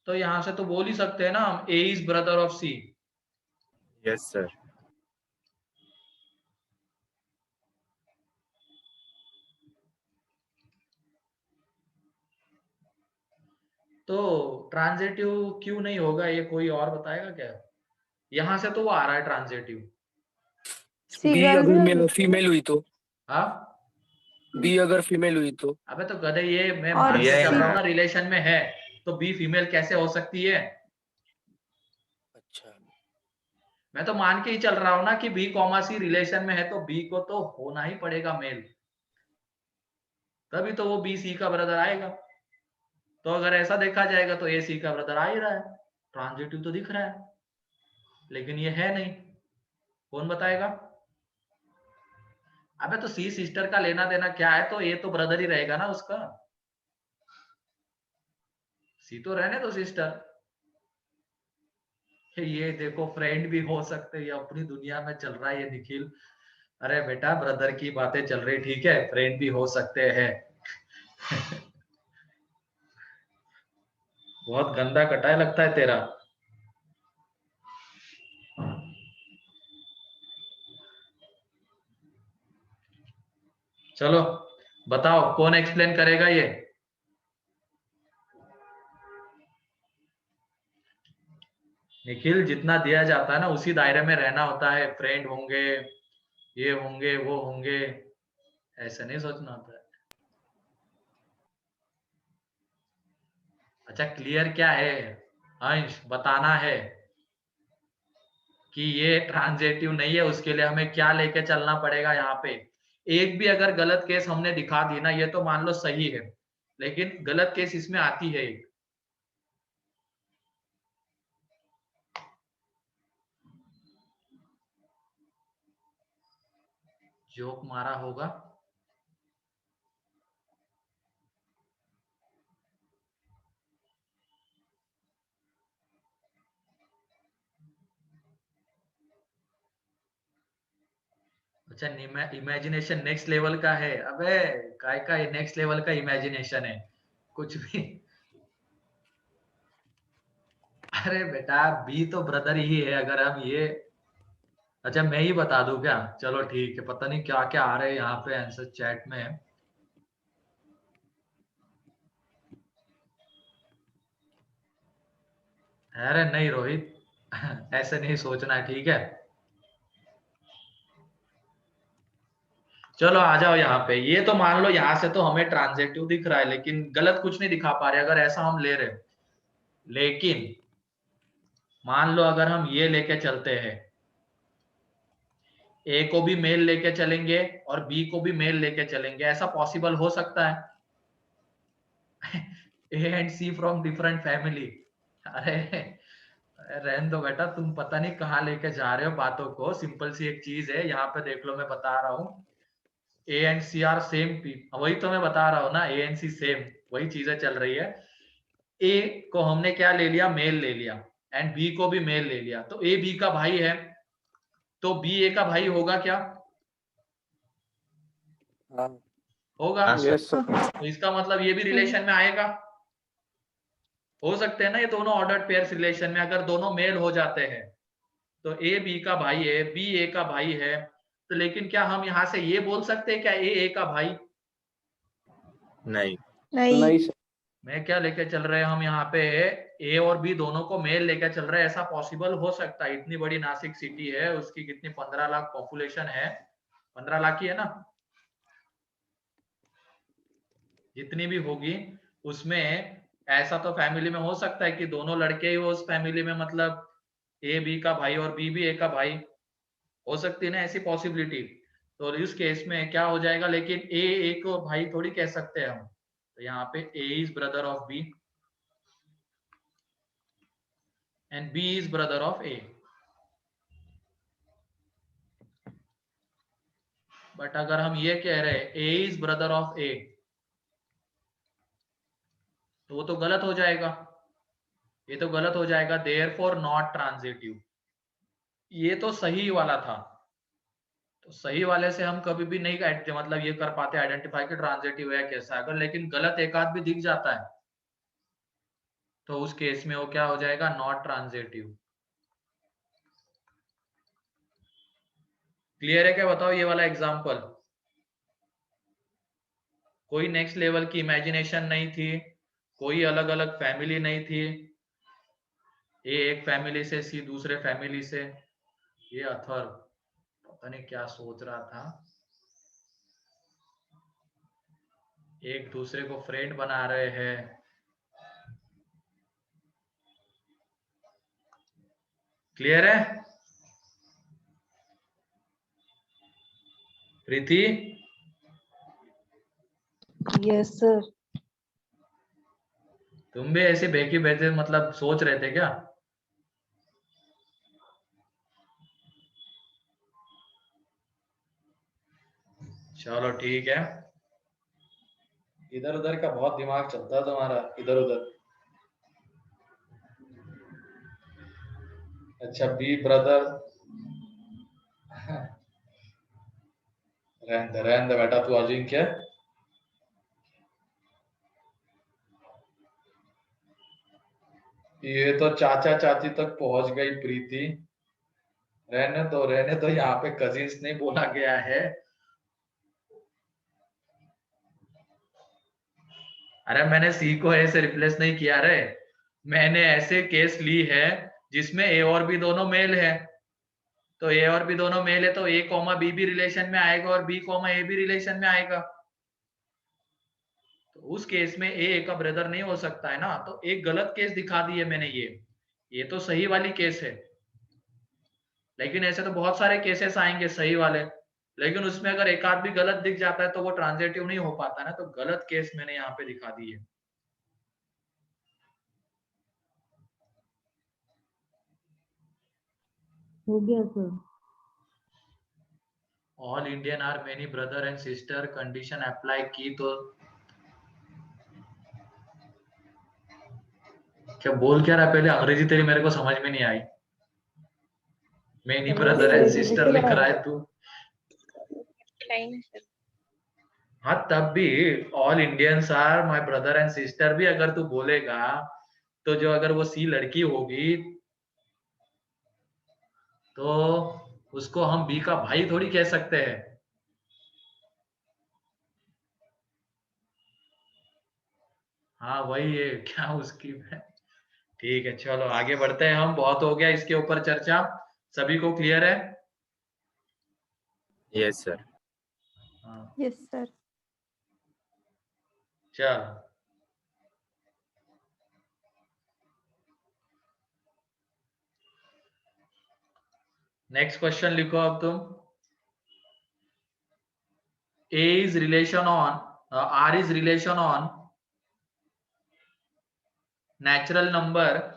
तो यहां से तो बोल ही सकते हैं ना हम, A is brother of C. Yes sir. तो ट्रांजिटिव क्यों नहीं होगा, ये कोई और बताएगा क्या? यहां से तो वो आ रहा है ट्रांजिटिव। सी बी गर्ल भी अगर हो फीमेल हुई तो, हाँ, बी अगर फीमेल हुई तो, अबे तो गधे, ये मैं और मान के चल सी रहा हूँ ना रिलेशन में है, तो बी फीमेल कैसे हो सकती है? अच्छा मैं तो मान के ही चल रहा हूँ ना कि बी कॉमा सी रिलेशन में है, तो बी को तो होना ही पड़ेगा मेल, तभी तो वो बी सी का ब्रदर आएगा। तो अगर ऐसा देखा जाएगा तो ए सी का ब्रदर आ ही रहा है, ट्रांजिटिव तो दिख रहा है, लेकिन ये है नहीं। कौन बताएगा? अबे तो सी सिस्टर का लेना देना क्या है, तो ये तो ब्रदर ही रहेगा ना उसका, सी तो रहने दो सिस्टर। ये देखो फ्रेंड भी हो सकते हैं, ये अपनी दुनिया में चल रहा है ये निखिल। अरे बेटा ब्रदर की बातें चल रही, ठीक है, फ्रेंड भी हो सकते हैं। बहुत गंदा कटाए लगता है तेरा। चलो बताओ कौन एक्सप्लेन करेगा ये। निखिल, जितना दिया जाता है ना उसी दायरे में रहना होता है, फ्रेंड होंगे, ये होंगे, वो होंगे, ऐसे नहीं सोचना होता है। अच्छा क्लियर क्या है अंश, बताना है। कि ये ट्रांजिटिव नहीं है, उसके लिए हमें क्या लेके चलना पड़ेगा यहाँ पे। एक भी अगर गलत केस हमने दिखा दी ना, ये तो मान लो सही है, लेकिन गलत केस इसमें आती है एक। जोक मारा होगा। अच्छा, इमेजिनेशन नेक्स्ट लेवल का है। अबे काय का नेक्स्ट लेवल का इमेजिनेशन है, कुछ भी। अरे बेटा बी तो ब्रदर ही है। अगर हम ये, अच्छा मैं ही बता दूं क्या? चलो ठीक है, पता नहीं क्या क्या आ रहे हैं यहाँ पे आंसर चैट में। अरे नहीं रोहित, ऐसे नहीं सोचना है, ठीक है। चलो आ जाओ यहाँ पे। ये तो मान लो यहाँ से तो हमें ट्रांजिटिव दिख रहा है, लेकिन गलत कुछ नहीं दिखा पा रहे अगर ऐसा हम ले रहे। लेकिन मान लो अगर हम ये लेके चलते हैं, ए को भी मेल लेके चलेंगे और बी को भी मेल लेके चलेंगे, ऐसा पॉसिबल हो सकता है? A and C from different family. अरे रहने दो बेटा, तुम पता नहीं कहाँ लेके जा रहे हो बातों को। सिंपल सी एक चीज है, यहाँ पे देख लो, मैं बता रहा हूँ। A and C are same, वही तो मैं बता रहा हूँ ना, ए एंड सी सेम, वही चीजें चल रही है। ए को हमने क्या ले लिया, मेल ले लिया, एंड बी को भी मेल ले लिया, तो ए बी का भाई है, तो बी ए का भाई होगा क्या? हाँ होगा। हाँ सर। Yes, sir. तो इसका मतलब ये भी रिलेशन में आएगा। हो सकते हैं ना ये दोनों ऑर्डर्ड पेयर्स रिलेशन में, अगर दोनों मेल हो जाते हैं तो ए बी का भाई है, बी ए का भाई है। तो लेकिन क्या हम यहाँ से ये बोल सकते हैं क्या ए का भाई? नहीं। नहीं। नहीं sir. मैं क्या लेके चल रहे हैं हम यहाँ पे, ए और बी दोनों को मेल लेके चल रहे हैं, ऐसा पॉसिबल हो सकता है? इतनी बड़ी नासिक सिटी है, उसकी कितनी 15 लाख पॉपुलेशन है, 15 लाख ही है ना, जितनी भी होगी उसमें ऐसा तो फैमिली में हो सकता है कि दोनों लड़के ही उस फैमिली में, मतलब ए बी का भाई और बी भी ए का भाई, हो सकती है ना ऐसी पॉसिबिलिटी। तो इस केस में क्या हो जाएगा, लेकिन ए को भाई थोड़ी कह सकते हैं हम। तो यहाँ पे A is brother of B and B is brother of A. But अगर हम ये कह रहे हैं A is brother of A, तो वो तो गलत हो जाएगा, ये तो गलत हो जाएगा। Therefore not transitive. ये तो सही वाला था, तो सही वाले से हम कभी भी नहीं मतलब ये कर पाते आइडेंटिफाई कि ट्रांजिटिव है कैसा। अगर लेकिन गलत एक आध भी दिख जाता है तो उस केस में वो क्या हो जाएगा, नॉट ट्रांजिटिव। क्लियर है क्या? बताओ ये वाला एग्जांपल। कोई नेक्स्ट लेवल की इमेजिनेशन नहीं थी, कोई अलग अलग फैमिली नहीं थी, ए एक फैमिली से, सी दूसरे फैमिली से। ये अथर पता नहीं क्या सोच रहा था, एक दूसरे को फ्रेंड बना रहे हैं। क्लियर है प्रीति? Yes sir. तुम भी ऐसे बेकी बैठे मतलब सोच रहे थे क्या? चलो ठीक है, इधर उधर का बहुत दिमाग चलता है तुम्हारा, इधर उधर। अच्छा बी ब्रदर, रहने दे बेटा तू अजिंक्य। ये तो चाचा चाची तक पहुंच गई प्रीति। रहने दो, यहाँ पे कजिन्स नहीं बोला गया है। अरे मैंने सी को ए से रिप्लेस नहीं किया रे, मैंने ऐसे केस ली है जिसमें ए और बी दोनों मेल है। तो ए और बी दोनों मेल है तो ए कॉमा बी भी रिलेशन में आएगा और बी कॉमा ए भी रिलेशन में आएगा। तो उस केस में ए का ब्रदर नहीं हो सकता है ना। तो एक गलत केस दिखा दी है मैंने, ये तो सही वाली केस है। लेकिन ऐसे तो बहुत सारे केसेस आएंगे सही वाले, लेकिन उसमें अगर एक आध भी गलत दिख जाता है तो वो ट्रांजिटिव नहीं हो पाता ना, तो गलत केस मैंने यहाँ पे दिखा दी है। हो गया sir. All Indian are many brother and sister condition apply की तो क्या बोल क्या रहा है? पहले अंग्रेजी तेरी मेरे को समझ में नहीं आई। मेनी ब्रदर एंड सिस्टर लिख रहा है तू। हाँ तब भी all Indians are my brother and sister भी अगर तू बोलेगा तो जो अगर वो सी लड़की होगी तो उसको हम बी का भाई थोड़ी कह सकते हैं। हाँ वही है क्या उसकी। ठीक है चलो आगे बढ़ते हैं हम, बहुत हो गया इसके ऊपर चर्चा। सभी को क्लियर है? Yes sir. हाँ यस सर। चलो नेक्स्ट क्वेश्चन लिखो अब तुम। A is relation on R is relation on natural number,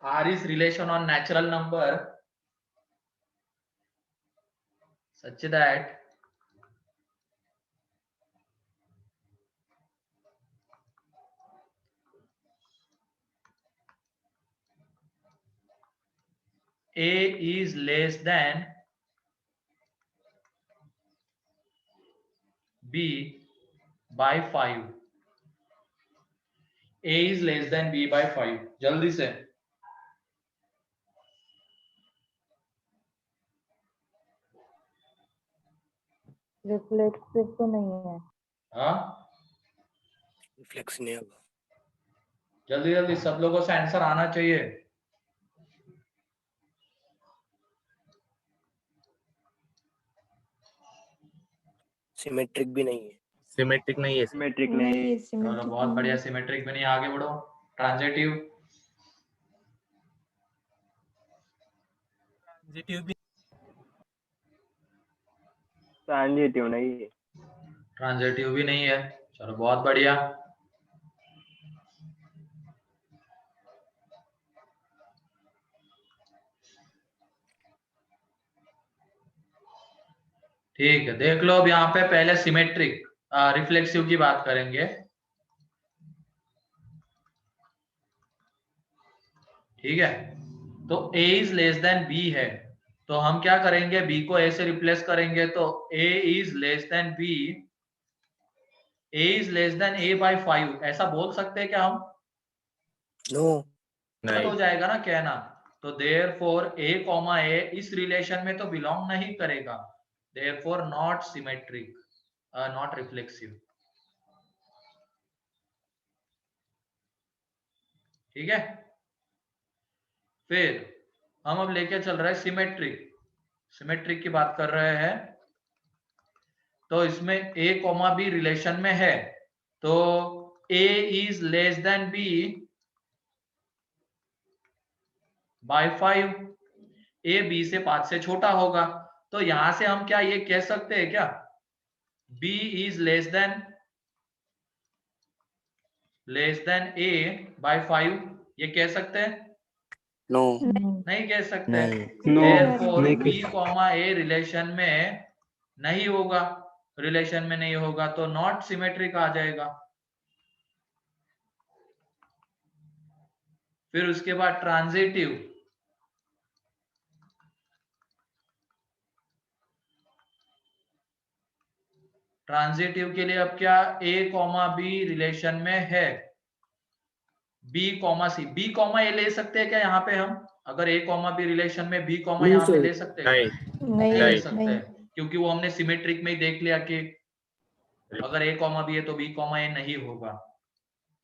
R is relation on natural number such that A is less than B by 5। A is less than B by 5। जल्दी से reflexive तो नहीं है। हाँ reflex नहीं होगा। जल्दी जल्दी सब लोगों से आंसर आना चाहिए। सिमेट्रिक भी नहीं है। सिमेट्रिक नहीं है सर। सिमेट्रिक नहीं नहीं। ये चलो सिमेट्रिक बहुत नहीं बढ़िया, है। सिमेट्रिक भी नहीं। आगे बढ़ो। ट्रांजिटिव ट्रांजिटिव नहीं है। ट्रांजिटिव भी नहीं है। चलो बहुत बढ़िया। ठीक है देख लो अब यहाँ पे पहले सिमेट्रिक रिफ्लेक्सिव की बात करेंगे। ठीक है तो A is less than B है तो हम क्या करेंगे, B को A से रिप्लेस करेंगे तो A is less than B, A is less than A by 5 ऐसा बोल सकते हैं क्या हम? नो। गलत हो जाएगा ना कहना। तो देयरफॉर A कॉमा A इस रिलेशन में तो बिलोंग नहीं करेगा, therefore not symmetric, not reflexive. ठीक है फिर हम अब लेके चल रहे हैं सिमेट्रिक। सिमेट्रिक की बात कर रहे हैं तो इसमें A कॉमा B रिलेशन में है तो A is less than B by 5, A B से 5 से छोटा होगा। तो यहां से हम क्या ये कह सकते हैं क्या B is less than A by 5, ये कह सकते हैं? नो नहीं कह सकते। नहीं। Therefore नहीं B कॉमा A रिलेशन में नहीं होगा, रिलेशन में नहीं होगा तो नॉट सिमेट्रिक आ जाएगा। फिर उसके बाद ट्रांजिटिव, ट्रांजिटिव के लिए अब क्या A कॉमा B रिलेशन में है, B comma C, B comma A ले सकते हैं क्या यहाँ पे हम? अगर A कॉमा B रिलेशन में B कॉमा यहाँ पे ले सकते हैं? नहीं नहीं ले नहीं सकते हैं क्योंकि वो हमने सिमेट्रिक में ही देख लिया कि अगर A कॉमा B है तो B कॉमा A नहीं होगा,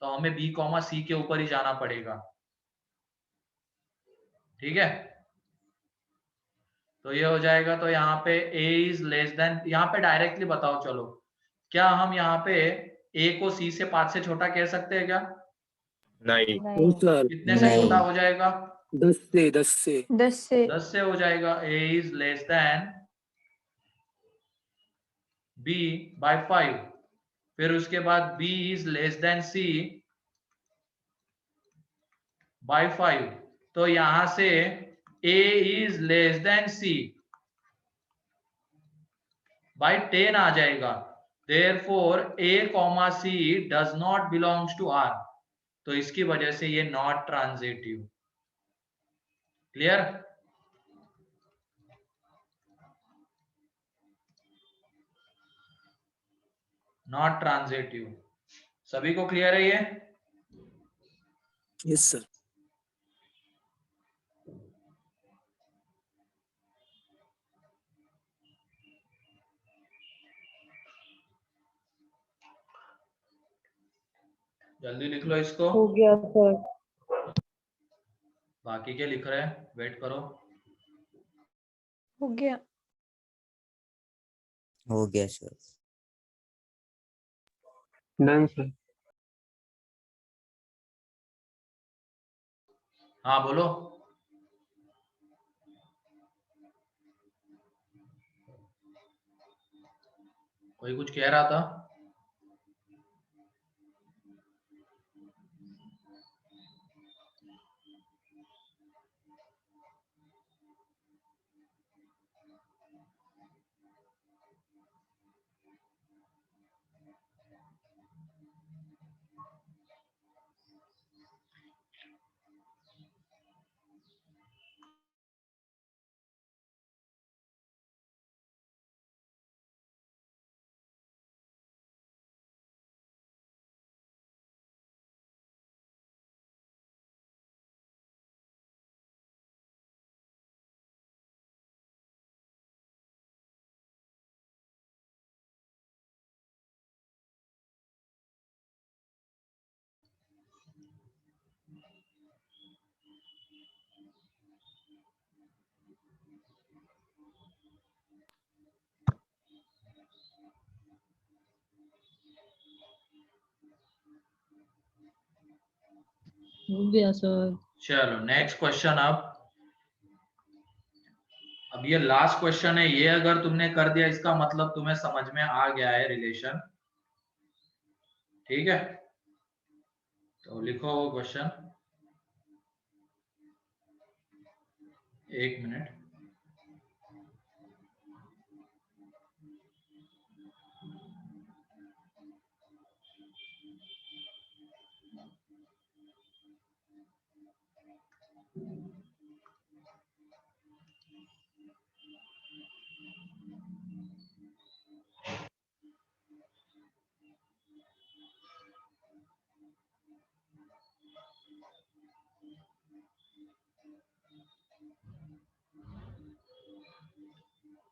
तो हमें B कॉमा C के ऊपर ही जाना पड़ेगा। ठीक है तो ये हो जाएगा। तो यहाँ पे A इज लेस देन, यहाँ पे डायरेक्टली बताओ चलो क्या हम यहाँ पे A को C से 5 से छोटा कह सकते हैं क्या? नहीं नो सर। कितने से नहीं। छोटा हो जाएगा? 10 से 10 से 10 से 10 से हो जाएगा। A is less than B by 5। फिर उसके बाद B is less than C by 5। तो यहां से A is less than C by 10 आ जाएगा। Therefore A, C does not belongs to R। तो इसकी वजह से ये not transitive. Clear? Not transitive. सभी को क्लियर है ये? Yes sir. जल्दी लिख लो इसको। हो गया सर। बाकी के लिख रहे हैं, वेट करो। हो गया। हो गया सर। Done sir. हाँ बोलो। कोई कुछ कह रहा था? हो गया सर। चलो नेक्स्ट क्वेश्चन। अब ये लास्ट क्वेश्चन है। ये अगर तुमने कर दिया इसका मतलब तुम्हें समझ में आ गया है रिलेशन। ठीक है, तो लिखो वो क्वेश्चन। 1 मिनट।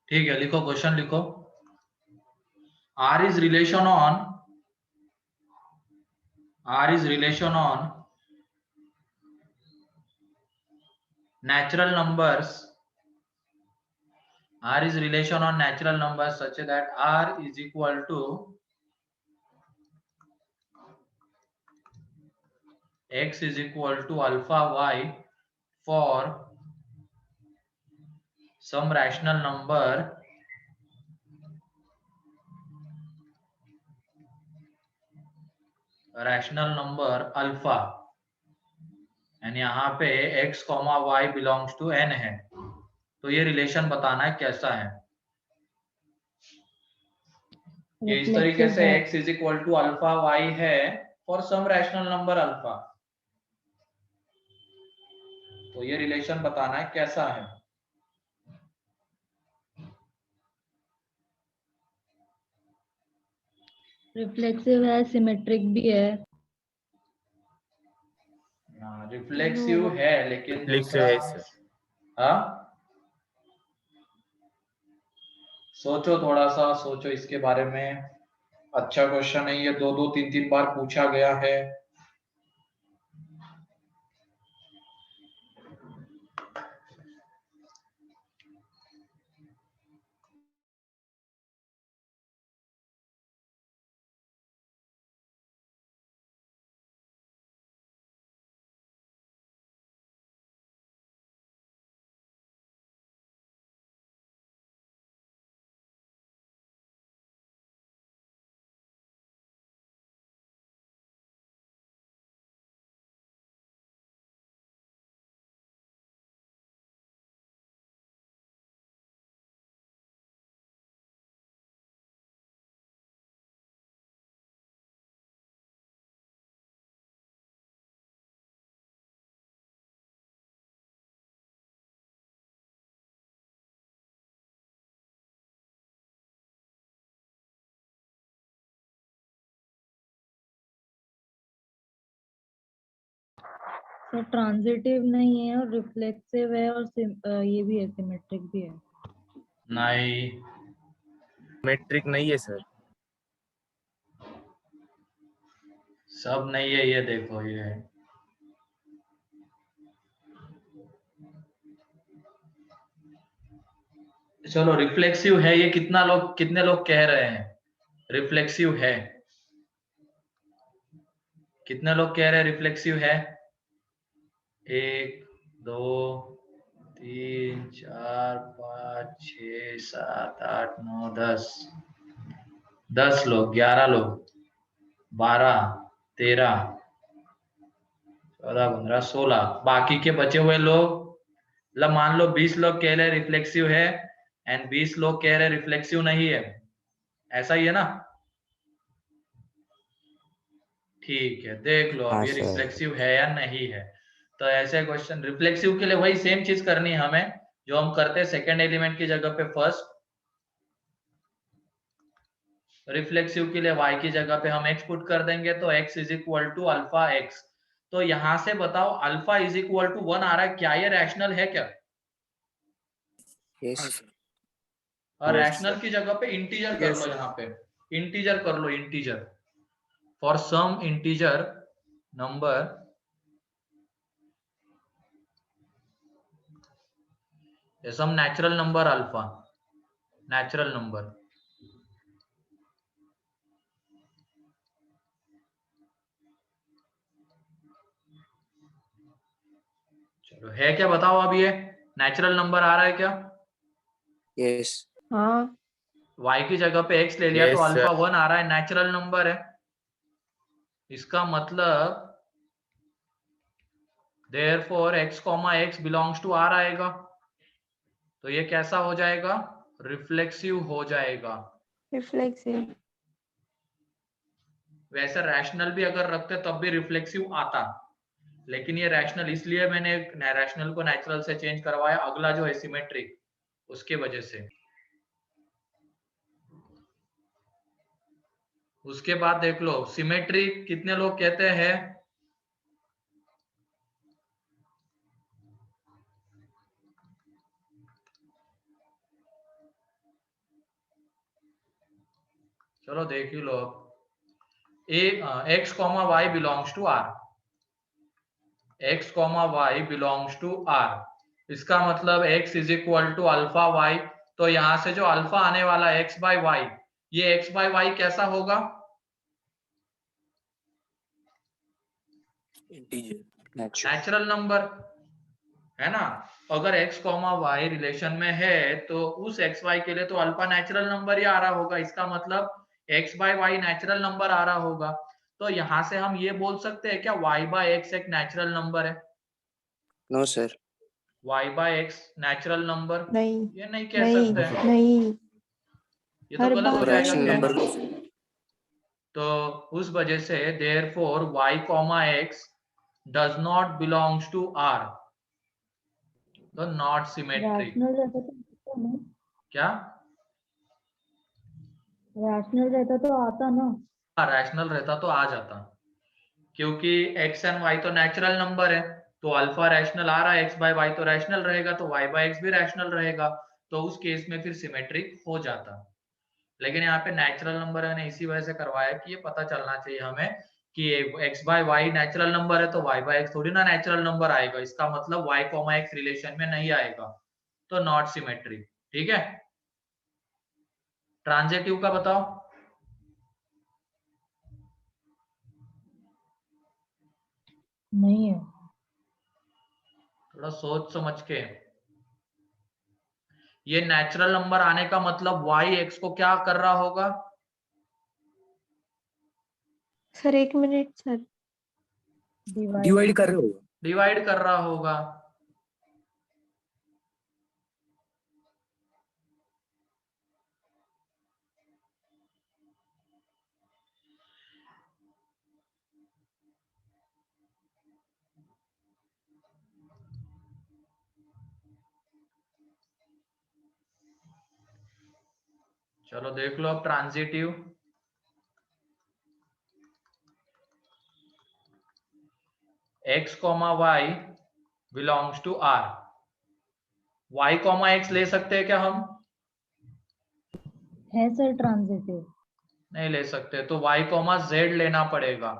ठीक है, लिखो क्वेश्चन लिखो। R is relation on natural numbers. R is relation on natural numbers such that R is equal to X is equal to alpha Y for some rational number alpha, and यहाँ पे x, y belongs to n है। तो ये relation बताना है कैसा है। ये इस तरीके से x is equal to alpha y है for some rational number alpha. तो ये रिलेशन बताना है कैसा है। रिफ्लेक्सिव है, सिमेट्रिक भी है। रिफ्लेक्सिव है लेकिन रिफ्लेक्सिव है सर। हाँ, सोचो, थोड़ा सा सोचो इसके बारे में। अच्छा क्वेश्चन है ये, 2-2 3-3 बार पूछा गया है। सर ट्रांजिटिव नहीं है और रिफ्लेक्सिव है और ये भी है, सिमेट्रिक भी है। नहीं, सिमेट्रिक नहीं है सर। सब नहीं है, ये देखो ये है। चलो रिफ्लेक्सिव है, ये कितने लोग कह रहे हैं रिफ्लेक्सिव है? कितने लोग कह रहे हैं रिफ्लेक्सिव है? 1 2 3 4 5 6 7 8 9 10 10 लोग, 11 लोग, 12 13 14 15 16, बाकी के बचे हुए लोग, मतलब मान लो 20 लोग कह रहे रिफ्लेक्सिव है एंड 20 लोग कह रहे रिफ्लेक्सिव नहीं है, ऐसा ही है ना? ठीक है, देख लो अब हाँ ये सर। रिफ्लेक्सिव है या नहीं है। तो ऐसे क्वेश्चन रिफ्लेक्सिव के लिए वही सेम चीज करनी है हमें जो हम करते हैं सेकंड एलिमेंट की जगह पे फर्स्ट। रिफ्लेक्सिव के लिए y की जगह पे हम x पुट कर देंगे, तो x is equal to alpha x। तो यहां से बताओ अल्फा इज इक्वल टू 1 आ रहा है, क्या ये रैशनल है क्या? यस और Yes, रैशनल sir. की जगह पे इंटीजर कर Yes, लो, sir. यहाँ पे इंटीजर कर लो, integer for some integer number some natural number alpha, natural number. चलो है क्या बताओ, अब ये नेचुरल नंबर आ रहा है क्या? यस हाँ y की जगह पे x ले लिया तो Yes, sir. अल्फा 1 आ रहा है, नेचुरल नंबर है। इसका मतलब therefore x, x belongs to r आएगा, तो ये कैसा हो जाएगा? रिफ्लेक्सिव हो जाएगा। रिफ्लेक्सिव। वैसे रैशनल भी अगर रखते तब भी रिफ्लेक्सिव आता, लेकिन ये रैशनल इसलिए मैंने रैशनल को नेचुरल से चेंज करवाया, अगला जो है सिमेट्रिक, उसके वजह से। उसके बाद देख लो सिमेट्रिक कितने लोग कहते हैं? चलो देख ही लो अब। x comma y belongs to R, x comma y belongs to R. इसका मतलब x is equal to alpha y, तो यहां से जो अल्फा आने वाला x बाय वाई, ये x बाय वाई कैसा होगा? इंटीजर। नेचुरल नंबर है ना। अगर x कॉमा वाई रिलेशन में है तो उस x y के लिए तो अल्फा नेचुरल नंबर ही आ रहा होगा, इसका मतलब x by y natural number आ रहा होगा। तो यहां से हम ये बोल सकते हैं क्या y बाय x एक नेचुरल नंबर है? No sir. y by x natural number नहीं ये नहीं कह नहीं सकते, नहीं, ये तो हर गलत हो बार जाएगा रैशनल नहीं। नंबर कहना। तो उस वजह से therefore y comma x does not belongs to r, तो नॉट सिमेट्रिक। रैशनल रहता तो ना, क्या रैशनल रहता तो आता ना। रैशनल रहता तो आ जाता, क्योंकि x एंड y तो नेचुरल नंबर है, तो अल्फा रैशनल आ रहा है, x बाय y तो रैशनल रहेगा, तो y बाय x भी रैशनल रहेगा, तो उस केस में फिर सिमेट्रिक हो जाता। लेकिन यहाँ पे नेचुरल नंबर मैंने इसी वजह से करवाया कि ये पता चलना चाहिए हमें कि x by y natural number है, तो y बाय x थोड़ी ना नेचुरल नंबर आएगा, इसका मतलब y कॉमा x रिलेशन में नहीं आएगा, तो नॉट सिमेट्रिक। ठीक है, ट्रांजिटिव का बताओ। नहीं है। थोड़ा सोच समझ के। ये नेचुरल नंबर आने का मतलब y x को क्या कर रहा होगा? सर एक मिनट सर, डिवाइड कर रहे हो। डिवाइड कर रहा होगा। चलो देख लो अब transitive. x comma y belongs to r। y comma x ले सकते हैं क्या हम? है सर ट्रांजिटिव। नहीं ले सकते, तो y कॉमा z लेना पड़ेगा।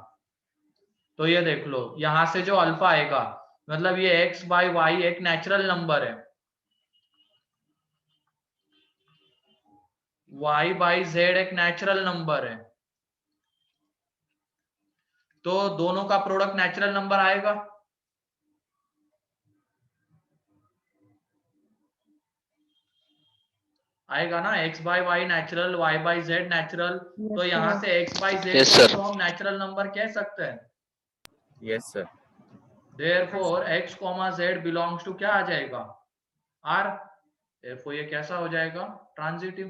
तो ये देख लो, यहां से जो अल्फा आएगा, मतलब ये x बाई y एक नेचुरल नंबर है, y बाई z एक नेचुरल नंबर है, तो दोनों का प्रोडक्ट नेचुरल नंबर आएगा। आएगा ना, x by y natural, y by z natural, तो यहाँ से x बाई z को हम नेचुरल नंबर कह सकते हैं। Yes sir. Therefore x comma z belongs to क्या आ जाएगा? r। Therefore ये कैसा हो जाएगा? ट्रांजिटिव।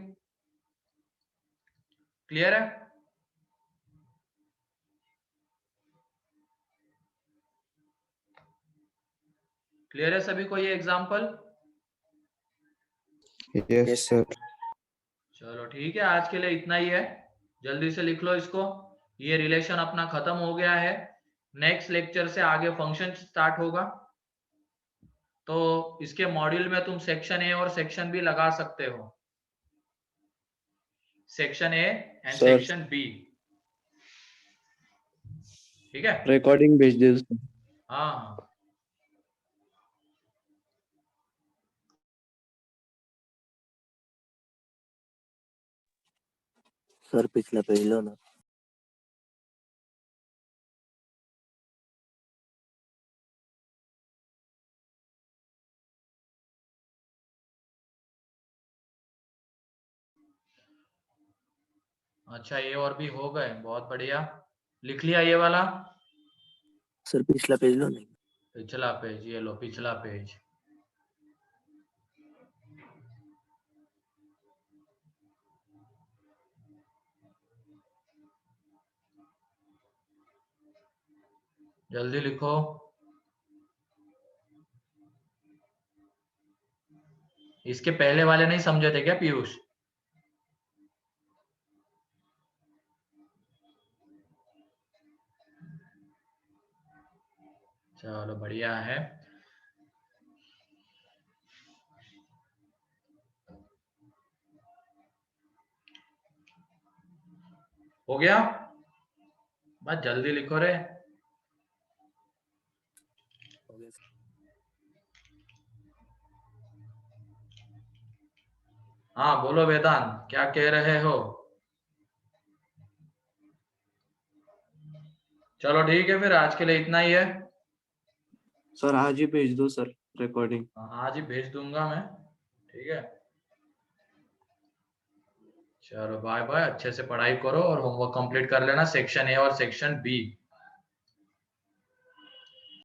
क्लियर है? क्लियर है सभी को ये एग्जांपल? Yes sir. चलो ठीक है, आज के लिए इतना ही है। जल्दी से लिख लो इसको। ये रिलेशन अपना खत्म हो गया है। नेक्स्ट लेक्चर से आगे फंक्शन स्टार्ट होगा, तो इसके मॉड्यूल में तुम सेक्शन ए और सेक्शन बी लगा सकते हो। Section A and section B. ठीक है? रिकॉर्डिंग भेज दे। हाँ। सर पिछला पेज लो ना। अच्छा, ये और भी हो गए, बहुत बढ़िया। लिख लिया ये वाला? सर पिछला पेज लो नहीं। पिछला पेज, ये लो पिछला पेज। जल्दी लिखो। इसके पहले वाले नहीं समझे थे क्या पीयूष? चलो बढ़िया है। हो गया? बस जल्दी लिखो रे। हाँ बोलो वेदांत, क्या कह रहे हो? चलो ठीक है, फिर आज के लिए इतना ही है। सर आज ही भेज दो सर रिकॉर्डिंग। आज ही भेज दूंगा मैं। ठीक है, चलो बाय बाय। अच्छे से पढ़ाई करो और होमवर्क कंप्लीट कर लेना, सेक्शन ए और सेक्शन बी।